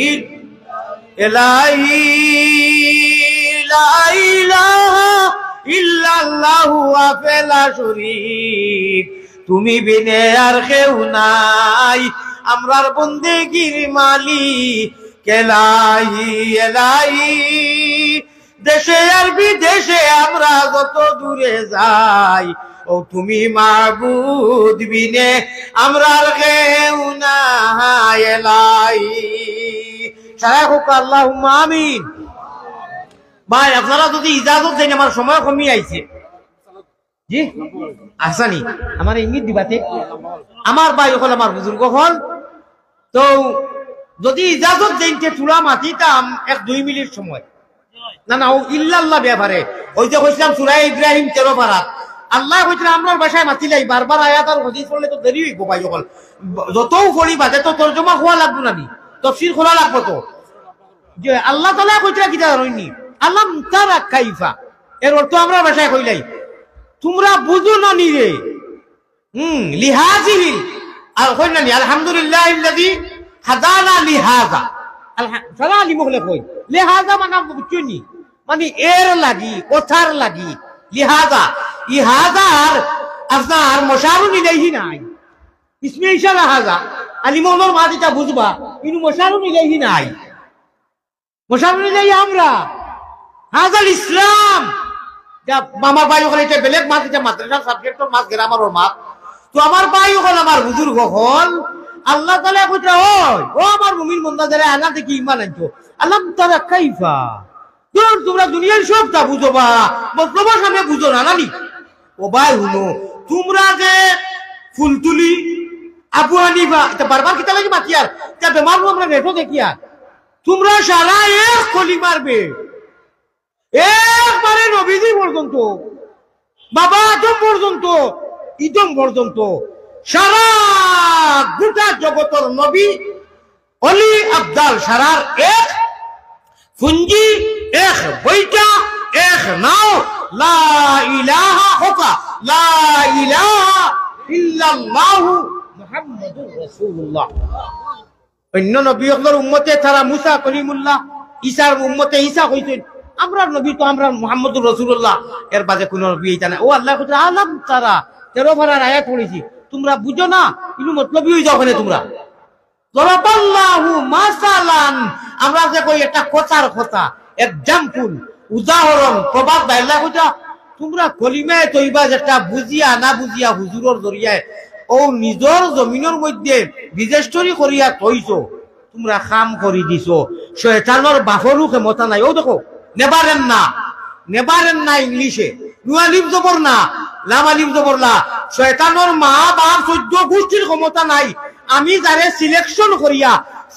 ইল্লাল্লাহি লা ইলাহা ইল্লাল্লাহু ওয়া শরীক তুমি বিনে আর কেউ নাই আমরার বন্দেগীর মালিক কেলাহি এলাহি দেশে আর বিদেশে আমরা যত দূরে যাই ও তুমি মাবুদ বিনে আমরার কেউ নাই এলাহি সারা হোক আল্লাহুম্মা আমিন ভাই আপনারা যদি ইজাজত দেন আমার সময় কমই আইছে জি আসানি আমার ইঙ্গিত দিবাতে আমার ভাই হল আমার বুজুর্গ হল তো যদি ইজাজত দেনতে চূড়া মাতিতাম 1-2 মিনিট সময় না না ও ইল্লাল্লাহ ব্যাপারে ওই যে কইছিলাম সূরা ইব্রাহিম 13 পারাত আল্লাহ কইছিল আমরার ভাষায় মাতিলাই বারবার আয়াত আর হাদিস পড়লে তো দেরি হইব ভাই হল যতও পড়ি বাদে তো তরজমা হওয়া লাগবে না নি তাফসীর খোলা লাগবে তো যে আল্লাহ তাআলা কইছিল কি জানোনি আলাম তারা কাইফা এর অর্থ আমরা ভাষায় কইলাই তোমরা বুঝো না নি রে লিহাজিহি আর কইনা নি আলহামদুলিল্লাহিল্লাযী হাদানা লিহাযা আলহামদুলিল্লাহ লিমুখলে কই লিহাযা মানে বুঝছনি মানে এর লাগি কথার লাগি লিহাযা ইহাযার আপনার মুশারুন ইলাইহি নাই ইসমে ইশারা হাযা আলিমুল মাদিটা বুঝবা কিন্তু মুশারুন ইলাইহি নাই মুশারুন ইলাইহি আমরা হাযাল ইসলাম যা আমার ভাই ওখানে এটা বেলেগ মাছ এটা মাদ্রাসা সাবজেক্টর মাছ গ্রামারের মাছ তো আমার ভাই ওখানে আমার বুজুর্গ হল আল্লাহ তাআলা কইতা ও আমার মুমিন বান্দা যারা আনা দেখি ঈমান আনছো আলাম তারা কাইফা তোমরা দুনিয়ার সবটা বুঝবা মতলব সামনে বুঝো না নানি ও ভাই হুনো তোমরা যে ফুলতুলি আবু হানিফা এটা বারবার কিতা লাগি মাতিয়ার তা বেমার আমরা নেটো দেখিয়া তোমরা সারা এক কলি মারবে একবারে নবীজি পর্যন্ত বাবা আদম পর্যন্ত ইদম পর্যন্ত সারা গোটা জগতের নবী অলি আবদাল সারার এক ফুঞ্জি এক বইটা এক নাও লা ইলাহা হোকা লা ইলাহা ইল্লাল্লাহু মুহাম্মাদুর রাসূলুল্লাহ অন্য নবীদের উম্মতে তারা মুসা কলিমুল্লাহ ঈসার উম্মতে ঈসা কইছেন আমরা নবী তো আমরা মুহাম্মদুর রাসূলুল্লাহ এর বাদে কোন নবী এটা না ও আল্লাহ কইছে আলাম তারা 13 পারার আয়াত পড়েছি তোমরা বুঝো না কিন্তু মতলবই হই যাও ওখানে তোমরা দরাবাল্লাহু মাসালান আমরা যে কই একটা কথার কথা এক্সাম্পল উদাহরণ প্রবাদ আল্লাহ কইছে তোমরা কলিমায়ে তয়্যিবা যেটা বুঝিয়া না বুঝিয়া হুজুরের জরিয়ায় ও নিজর জমিনের মধ্যে বিজেষ্টরি করিয়া তৈছো তোমরা কাম করি দিছো শয়তানের বাফরু ক্ষমতা নাই ও দেখো নেবারেন না ইংলিশে নুয়ালিফ জবর না লাম আলিফ জবরলা শয়তানোর মা বাপ 14 গোষ্ঠীর ক্ষমতা নাই আমি যারে সিলেকশন করিয়া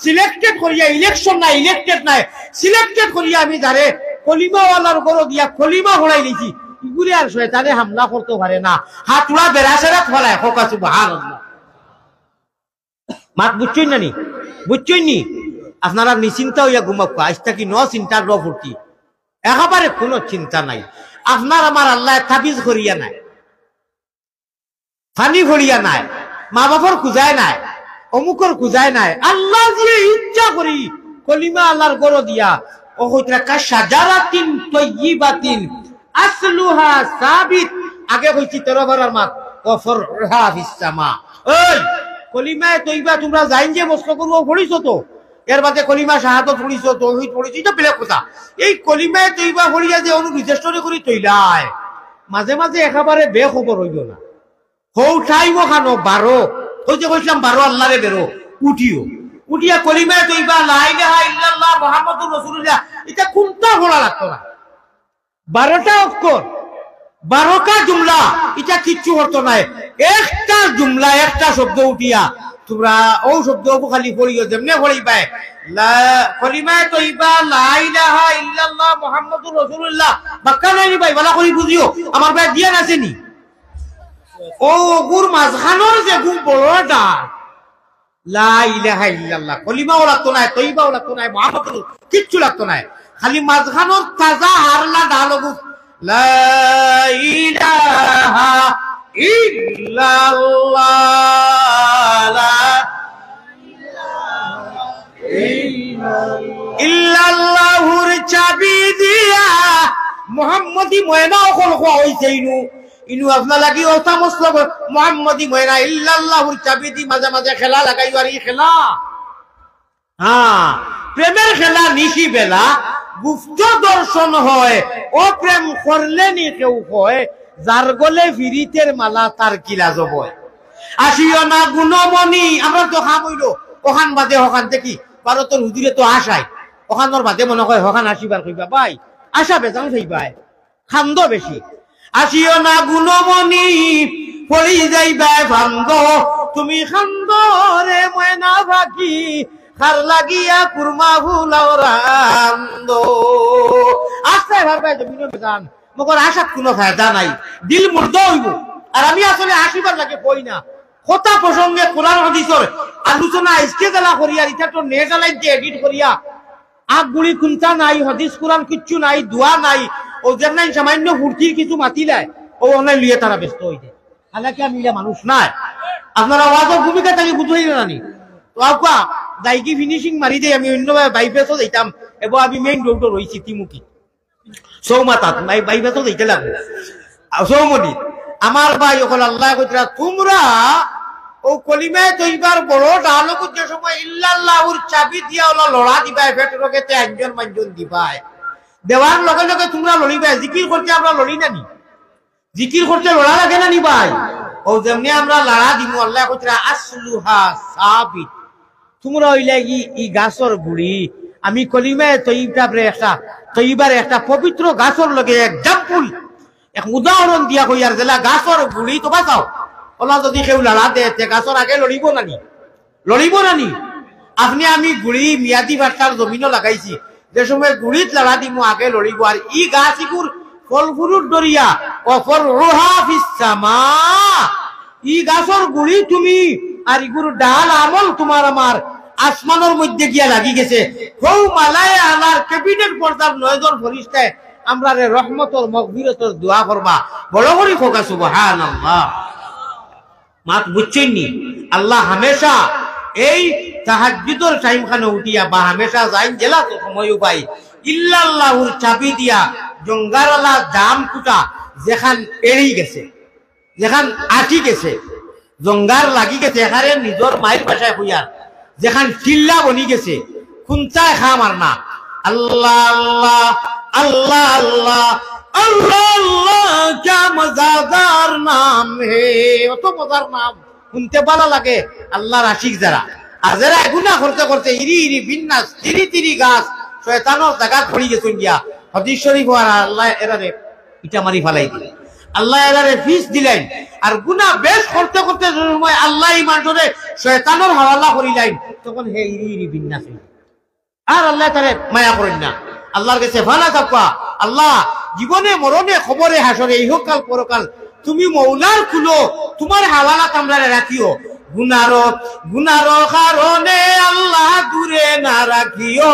সিলেক্টেড করিয়া ইলেকশন নাই ইলেক্টেড নাই সিলেক্টেড করিয়া আমি যারে কলিমাওয়ালার গরো দিয়া কলিমা হড়াই লিছি ইগুলি আর শয়তানে হামলা করতে পারে না হাতুড়া বেড়াছেরা ফলায় হোক সুবহানাল্লাহ মাত বুঝছই না নি বুঝছই নি আপনারা নিশ্চিন্তা হইয়া ঘুমাক আজটা কি চিন্তার রফুর্তি একেবারে কোনো চিন্তা নাই আপনার আমার আল্লাহ তাবিজ করিয়া নাই ফানি ভরিয়া নাই মা বাপর খুঁজায় নাই অমুকর খুঁজায় নাই আল্লাহ দিয়ে ইচ্ছা করি কলিমা আল্লাহর গরো দিয়া ও হইতরা কাশাজারাতিন তাইয়িবাতিন আসলুহা সাবিত আগে কইছি 13 বারের মাত ও ফরহা ফিস সামা ওই কলিমায়ে তৈবা তোমরা জাইন যে মস্ত করব পড়িছো তো এর বাদে কলিমা শাহাদাত পড়িছো তাওহীদ পড়িছো এটা বেলেগ কথা এই কলিমায়ে তৈবা পড়িয়া যে অনু রেজিস্টার করি তৈলায় মাঝে মাঝে একেবারে বেখবর হইল না হৌ ঠাইব খানো 12 ওই যে কইলাম 12 আল্লাহরে বেরো উঠিয়া কলিমায়ে তৈবা লা ইলাহা ইল্লাল্লাহ মুহাম্মাদুর রাসূলুল্লাহ এটা কোনটা বলা লাগতো না 12টা অক্ষর 12টা জুমলা এটা কিচ্ছু হতো না একটা জুমলা একটা শব্দ উঠিয়া তোমরা ও শব্দ খালি পড়িও যেমনে পড়িবাই লা কলিমায়ে তৈবা লা ইলাহা ইল্লাল্লাহ মুহাম্মাদুর রাসূলুল্লাহ বাক্কা নাই ভাই ভালো করে বুঝিও আমার ভাই দিয়া নাছেনি ও গুর মাঝখানোর যে গুম বড়টা লা ইলাহা ইল্লাল্লাহ কলিমাও লাগতো না তৈবাও লাগতো না মুহাম্মাদুর কিচ্ছু লাগতো না খালি মাঝখানোর তাজা হারলা ডালগু লা ইলাহা ইল্লাল্লাহ লা ইল্লাল্লাহুর চাবি দিয়া মুহাম্মদি ময়না ওখন খোয়া হইছে ইনু আপনা লাগি ওটা মসলব মুহাম্মদি ময়না ইল্লাল্লাহুর চাবি দি মাঝে মাঝে খেলা লাগাইও আর ই খেলা হ্যাঁ প্রেমের খেলা নিশি বেলা গুপ্ত দর্শন হয় ও প্রেম করলে নি কেউ হয় যার গলে ফিরিতের মালা তার কিলা যাব আসিও না গুণমণি আমরা তো খাম হইল ওখান বাদে ওখান থেকে ভারতের হুজুরে তো আসায় ওখানোর বাদে মনে হয় ওখান আসিবার কইবা ভাই আশা বেজান হইবাই খান্দ বেশি আসিও না গুণমণি পড়ি যাইবা ভাঙ্গ তুমি খান্দ রে ময়না ভাকি খার লাগিয়া কুরমা ভুলাও রান্দ আস্তে ভাবে জমিন বেজান মগর আশাত কোনো ফায়দা নাই দিল মুর্দ হইব আর আমি আসলে আসিবার লাগে কই না কথা প্রসঙ্গে কোরআন হাদিসের আলোচনা আজকে গেলা করিয়া এটা তো নেট আলাইতে এডিট করিয়া আগ গুড়ি কুনতা নাই হাদিস কোরআন কিচ্ছু নাই দোয়া নাই ও যেন সামান্য ফুর্তির কিছু মাতিলায় ও অনলাইন লিয়ে তারা ব্যস্ত হইছে হালাকি আমি মানুষ নাই আপনারা আওয়াজের ভূমিকা তাকে বুঝাই জানি তো আপা দাইকি ফিনিশিং মারি দেই আমি অন্যভাবে বাইপাসও যাইতাম এবং আমি মেইন রোডও রইছি তিমুকি সৌমাতাত বাইপাসও যাইতে লাগবো সৌমনি আমার ভাই ওখানে আল্লাহ কইরা তোমরা ও কলিমায়ে তৈবার বড় ডালক যে সময় ইল্লাল্লাহুর চাবি দিয়া ওলা লড়া দিবাই পেটরকেতে আঞ্জন মাঞ্জন দিবাই দেওয়ার লগে লগে তোমরা লড়িবাই জিকির করতে আমরা লড়ি না নি জিকির করতে লড়া লাগে না নি ভাই ও যেমনি আমরা লড়া দিমু আল্লাহ কইরা আসলুহা সাবিত তোমরা হইলে ই গাছর গুড়ি আমি কলিমায়ে তৈবার একটা পবিত্র গাছর লগে এক্সাম্পল এক উদাহরণ দিয়া কইয়ার জেলা গাছর গুড়ি তো বাঁচাও ওলা যদি কেউ লড়া দে গাছর আগে লড়িব নানি আপনি আমি গুড়ি মিয়াদি ভাষার জমিনও লাগাইছি যে সময় গুড়িত লড়া দিমু আগে লড়িব আর ই গাছ ইগুর ফল ফুলুর দরিয়া অফর রোহা ফিসামা ই গাছর গুড়ি তুমি আর ইগুর ডাল আমল তোমার আমার আসমানের মধ্যে গিয়া লাগি গেছে কৌ মালায় আলার ক্যাবিনেট পর্দার 9 জন ফেরেশতায় আমরা রে রহমতর মাগফিরাতর দোয়া করবা বড় করে খোকা সুবহানাল্লাহ মাত বুঝছেননি আল্লাহ হামেশা এই তাহাজ্জুদের টাইম খানে উঠিয়া বা হামেশা যাইন জেলা তো সময় পাই ইল্লাল্লাহুর চাবি দিয়া জঙ্গারালা জাম কুটা যেখান এড়ি গেছে যেখান আটি গেছে জঙ্গার লাগি গেছে এখানে নিজের মায়ের ভাষায় কইয়ার যেখান চিল্লা বনি গেছে খুনচায় খাম আর না আল্লাহ আল্লাহ আল্লাহ আল্লাহ আল্লাহ আল্লাহ क्या मजादार नाम है অত মজার নাম শুনতে ভালো লাগে আল্লাহর আশিক যারা আর যারা গুনাহ করতে করতে ইরি ইরি বিন্যাস তিরি গাছ শয়তানের জায়গা পড়ি গেছেন গিয়া হাদিস শরীফ আর আল্লাহ এরারে ইটা মারি ফেলাই দিলে আল্লাহ এলারে ফিস দিলেন আর গুনাহ বেশ করতে করতে সময় আল্লাহ মানুষরে শয়তানের হাওয়ালা করিলেন তখন হে ইরি বিন্যাস আর আল্লাহ তারে মায়া করেন না আল্লাহর কাছে ফানা চাপা আল্লাহ জীবনে মরণে খবরে হাসরে ইহকাল পরকাল তুমি মৌলার খুলো তোমার হাওয়ালা কামরারে রাখিও গুনারো কারণে আল্লাহ দূরে না রাখিও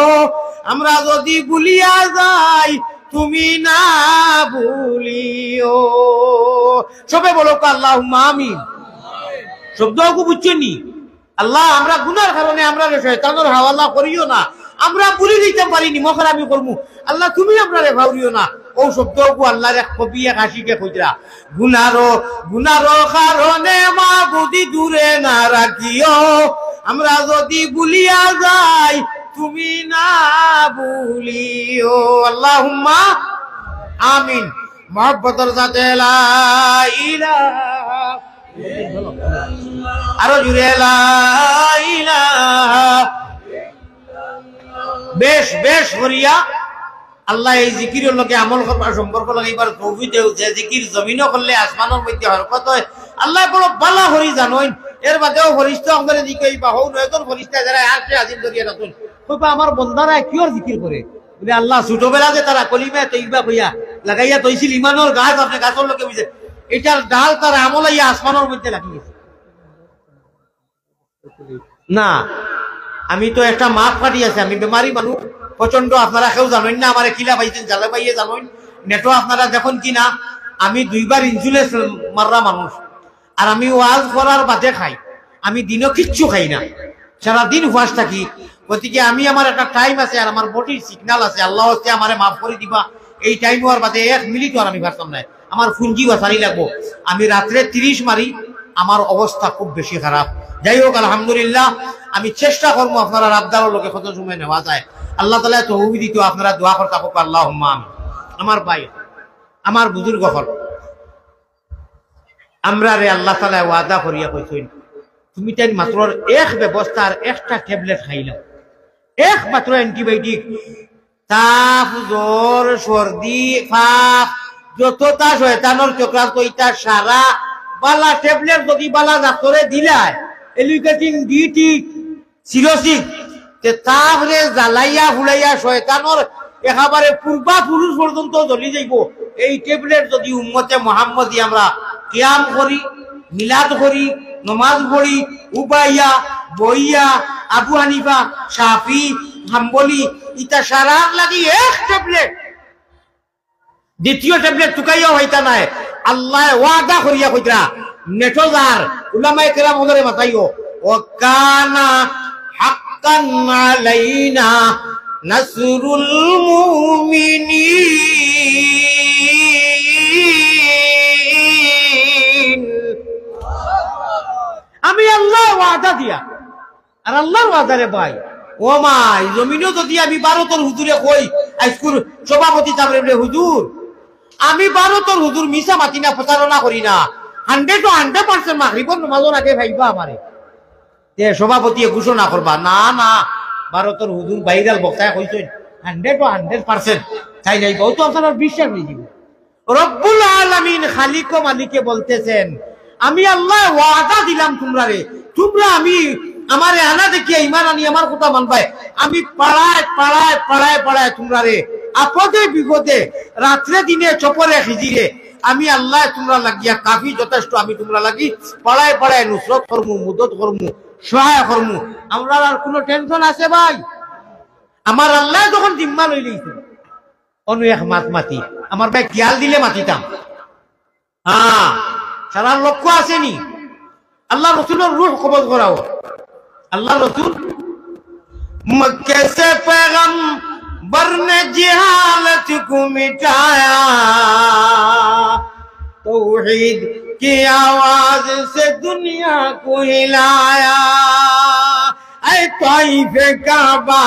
আমরা যদি ভুলিয়া যাই তুমি না ভুলিও সবে বলো আল্লাহুম্মা আমিন শব্দকে বুঝছেননি আল্লাহ আমরা গুনার কারণে আমরা শয়তানের হাওয়ালা করিও না আমরা ভুলে দিতে পারিনি মখর আমি করবো আল্লাহ তুমি আমরা রে ভাউরিও না ও শব্দকে আল্লাহর এক কবি এক হাসিকে কইরা গুনারো কারণে মা বুদ্ধি দূরে না রাখিও আমরা যদি ভুলিয়া যাই তুমি না ভুলিও আল্লাহুম্মা আমিন মহব্বতের সাথে লা ইলাহা আরো জুড়ে লা ইলাহা বেশ বেশ করিয়া আল্লাহ এই জিকিরের লোকে আমল করবার সম্পর্ক লাগাইবার তৌফিক দেও যে জিকির জমিনও করলে আসমানের মধ্যে হরকত হয় আল্লাহ বড় বালা হরি জানোই এর বাদেও ফরিস্তা আমাদের দিকেই বা হও নয়জন ফরিস্তা যারা আসে আজিম করিয়া রাখুন কইবা আমার বন্দারা কিওর জিকির করে বলে আল্লাহ ছোটবেলা যে তারা কলিমা তৈবা কইয়া লাগাইয়া তৈছিল ইমানের গাছ আপনি গাছের লোকে বুঝে এটার ডাল তার আমলাইয়া আসমানের মধ্যে লাগিয়ে গেছে না আমি তো একটা মাছ পাঠিয়েছি আমি বেমারি মানুষ প্রচন্ড আপনারা কেউ জানেন না আমার কিলা পাইছেন জ্বালা পাইয়ে জানেন নেটো আপনারা দেখুন কিনা আমি 2 বার ইনসুলেন্স মাররা মানুষ আর আমি ওয়াজ করার বাদে খাই আমি দিনও কিচ্ছু খাই না সারাদিন উপবাস থাকি গতিকে আমি আমার একটা টাইম আছে আর আমার বডির সিগন্যাল আছে আল্লাহ হচ্ছে আমারে মাফ করে দিবা এই টাইম হওয়ার বাদে 1 মিনিট আর আমি পারতাম না আমার ফুঞ্জি বাসারি লাগবো আমি রাত্রে 30 মারি আমার অবস্থা খুব বেশি খারাপ যাই হোক আলহামদুলিল্লাহ আমি চেষ্টা করবো আপনারা আবদারের লোকে কত সময় নেওয়া যায় আল্লাহ তাআলা তৌফিক দিত আপনারা দোয়া করতে থাকুক আল্লাহুম্মা আমিন আমার ভাই আমার বুজুর্গ হল আমরা রে আল্লাহ তাআলা ওয়াদা করিয়া কইছেন তুমি তাই মাত্র এক ব্যবস্থার একটা ট্যাবলেট খাইলাও একমাত্র অ্যান্টিবায়োটিক তাপ জ্বর সর্দি ফাপ যতটা শয়তানের চক্রাত কইতা সারা বালা ট্যাবলেট যদি বালা ডাক্তারে দিলায় এলিকেটিং ডিটি সিরোসিস তে তাপরে জ্বালাইয়া ফুলাইয়া শয়তানের একেবারে পূর্বা পুরুষ পর্যন্ত জ্বলি যাইব এই ট্যাবলেট যদি উম্মতে মুহাম্মদি আমরা কিয়াম করি মিলাদ করি নমাজ পড়ি উবাইয়া বইয়া আবু হানিফা শাফি হাম্বলি ইটা সারা লাগি এক ট্যাবলেট দ্বিতীয় ট্যাবলেট টুকাইয়া হইতা নাই আল্লাহ ওয়াদা করিয়া কইরা নেটোজার উলামায়ে কেরাম ওদের মাথাইও ওয়াকানা হাক্কান আলাইনা নাসরুল মুমিনিন আমি আল্লাহ ওয়াদা দিয়া আর আল্লাহর ওয়াদারে ভাই ও মা জমিনও যদি আমি 12 তোর হুজুরে কই আজকুর সভাপতি চাবরে হুজুর আমি 12 তোর হুজুর মিছা মাতি না প্রচারণা করি না 100% মাগরিবের নামাজের আগে ভাইবা আমারে তে সভাপতি ঘোষণা করবা না না 12 তোর হুজুর ভাইরাল বক্তায় কইছেন 100% তাই নাই বহুত আপনার বিশ্বাস হয়ে যাবে রব্বুল আলামিন খালিক ও মালিকে বলতেছেন আমি আল্লাহ ওয়াদা দিলাম তোমরা আমি আমারে আনা দেখিয়ে ইমান আনি আমার কথা মানবাই আমি পাড়ায় তোমরা আপদে বিপদে রাত্রে দিনে চপরে খিজিরে আমি আল্লাহ তোমরা লাগিয়া কাফি যথেষ্ট আমি তোমরা লাগি পাড়ায় নুসরত করমু মুদত করমু সহায় করমু আমরা আর কোনো টেনশন আছে ভাই আমার আল্লাহ যখন জিম্মা লই লইছে অন্য এক মাতি আমার ভাই খেয়াল দিলে মাতিতাম হ্যাঁ সারা লক্ষ্য আসেনি আল্লাহ রসুলের রূহ কবজ করাও अल्लाह रसूल मक्के से पैगंबर ने जिहालत को मिटाया तौहीद की आवाज से दुनिया को हिलाया ऐ ताइफ काबा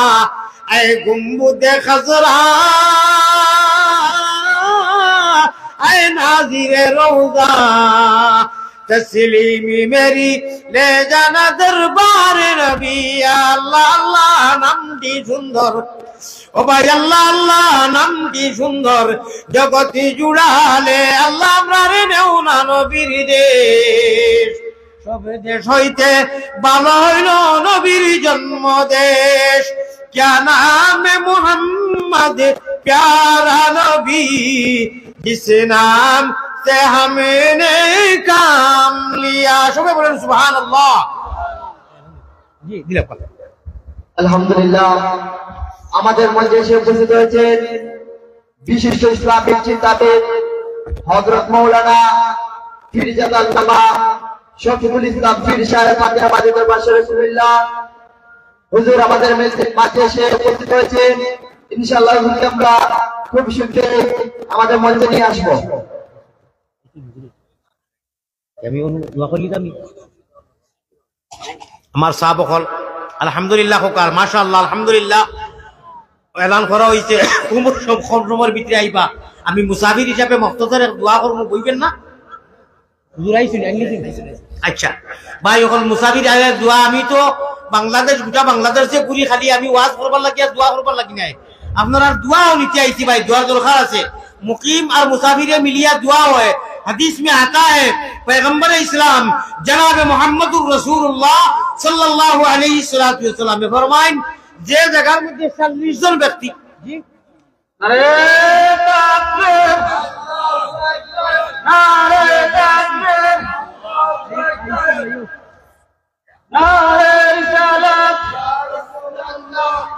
ऐ गुंबद खजरा ऐ नाज़िर रोज़ा तस्लीमी मेरी ले जाना दरबार नबी अल्लाह अल्लाह नामटी सुंदर ও ভাই আল্লাহ আল্লাহ নাম কি সুন্দর জগতি জুড়ালে আল্লাহ আমরারে নেও না নবীর দেশ সব দেশ হইতে ভালো হইল নবীর জন্ম দেশ क्या नाम है मोहम्मद प्यारा नबी जिस नाम से हमने काम लिया সবাই বলেন সুবহানাল্লাহ জি দিলাম আলহামদুলিল্লাহ আমাদের মঞ্চে এসে উপস্থিত হয়েছেন বিশিষ্ট ইসলামিক চিন্তাবিদ হযরত মাওলানা ফিরজাদ আল্লামা শফিকুল ইসলাম পীর সাহেব আমাদের দরবার রাসূলুল্লাহ হুজুর আমাদের মাঝে এসে উপস্থিত হয়েছেন ইনশাআল্লাহ হুজুরকে আমরা খুব শীঘ্রই আমাদের মঞ্চে নিয়ে আসব আমি দোয়া করি আমি আমার সাহাবকল আলহামদুলিল্লাহ হোকার মাশাআল্লাহ আলহামদুলিল্লাহ এলান করা হয়েছে উমর সব খরমের ভিতরে আইবা আমি মুসাফির হিসাবে মুখতাসারে দোয়া করব বইবেন না হুজুর আইছেন আচ্ছা ভাই এখন মুসাফির আগে দোয়া আমি তো বাংলাদেশ গোটা বাংলাদেশে ঘুরি খালি আমি ওয়াজ করবার লাগিয়া দোয়া করবার লাগি নাই আপনারা দোয়াও নিতে আইছি ভাই দোয়ার দরকার আছে মুকিম আর মুসাফিরে মিলিয়া দোয়া হয় হাদিস में आता है पैगंबर इस्लाम जनाब मोहम्मदुर रसूलुल्लाह सल्लल्लाहु अलैहि वसल्लम ने फरमाएं जे जगह में 40 জন ব্যক্তি জি আরে তাকবীর নারে তাকবীর নারে সালাত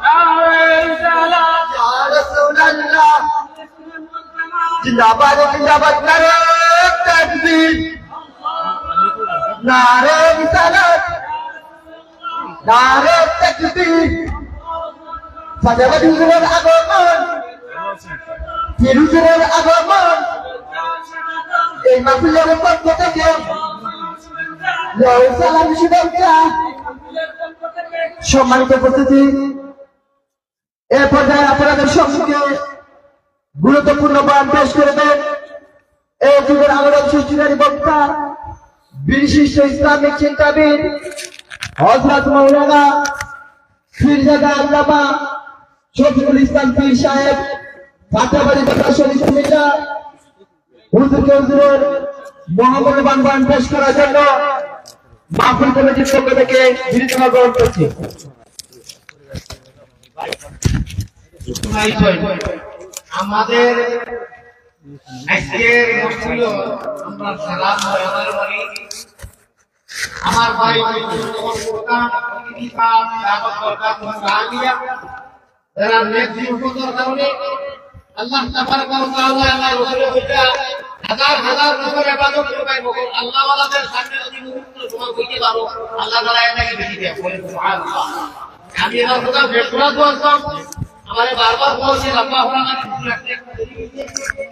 নারে সালাত ইয়া রাসূলুল্লাহ জিন্দাবাদ জিন্দাবাদ নারে তাকবীর নারে সালাত নারে তাকবীর সাজাবাদ হুজুরের আগমন হুজুরের আগমন এই মাহফিলের পক্ষ থেকে সালাম শুভেচ্ছা সম্মানিত উপস্থিতি এ পর্যায়ে আপনাদের সম্মুখে গুরুত্বপূর্ণ বয়ান পেশ করবেন এই যুগের আলোড়ন সৃষ্টিকারী বক্তা বিশিষ্ট ইসলামিক চিন্তাবিদ হযরত মাওলানা ফিরজাদ আল্লামা শফিকুল ইসলাম পীর সাহেব ফাটাবাড়ি দরবার শরীফ মিল্লা হুজুরকে হুজুরের মহামূল্যবান বয়ান পেশ করার জন্য মাহফিল কমিটির পক্ষ থেকে বিনীতভাবে গ্রহণ করছি আমাদের আজকের মসজিদ আমরা সালাম বয়ানের পরে আমার ভাই যারা নেতৃত্ব কারণে আল্লাহ তাবারক ওয়া তাআলা আল্লাহ রাসূলের হইতা হাজার হাজার বছর ইবাদত করবে মগর আল্লাহ ওয়ালাদের সামনে যদি মুক্ত সময় হইতে পারো আল্লাহ তাআলা এটাকে বেশি দেয় বলে সুবহানাল্লাহ আমি এর কথা ফেসলা করতাম আমারে বারবার বলছে লম্বা হওয়া না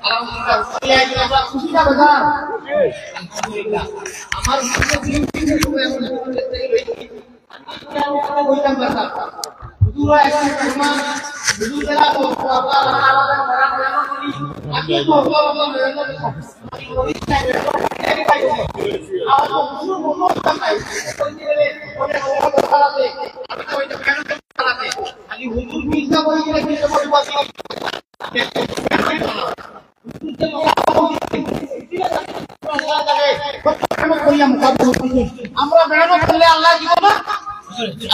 আলহামদুলিল্লাহ আমরা খুশিটা বাজার আলহামদুলিল্লাহ আমার মুসলিম সময় আমরা থেকে রয়েছি আমি বলতাম কথা হুজুর একটা মেহমান হুজুর যারা বলতো আল্লাহ তাআলা তারা বয়ান করি আমি তো আল্লাহ খালি হুজুর মির্জা বলে গেলে কিছু বলবো আমরা মেহনত করলে আল্লাহ দিব না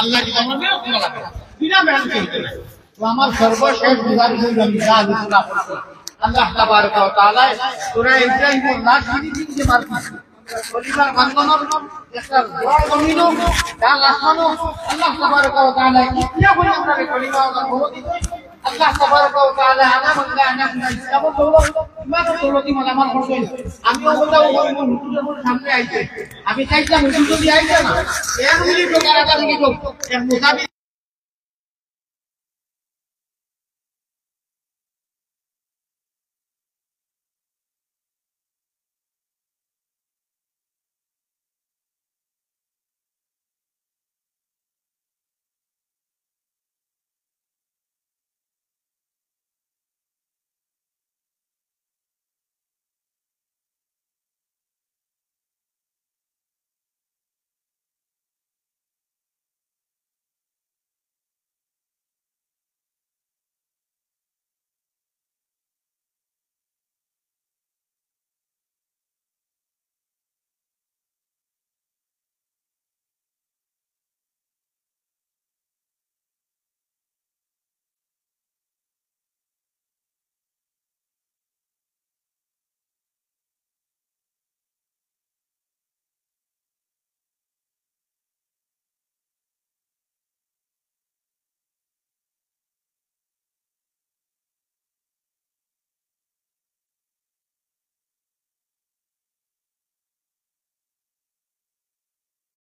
আল্লাহ দিব আমরা মেহনত করা লাগবে বিনা মেহনত করতে না তো আমার সর্বশেষ গুজারিশ হইল মিজাজ ইসলাম আল্লাহ তাবারক ওয়া তাআলা সূরা ইব্রাহিমের লাস্ট দিকে মারফত পরিবার বান্ধবর একটা দোয়া কমিনো ডাল আসমানো আল্লাহ তাবারক ওয়া তাআলা কিয়া বলে আমরা পরিবার বান্ধব আল্লাহ তাবারক ওয়া তাআলা আনা বান্দা আনা ইসলাম বলো ইমান দৌলতি মানে আমার করবে আমি ওটা ওর হুজুরের সামনে আইছে আমি চাইছিলাম হুজুর যদি আইছে না এর মিলি প্রকার আটা থেকে এক মুসাফির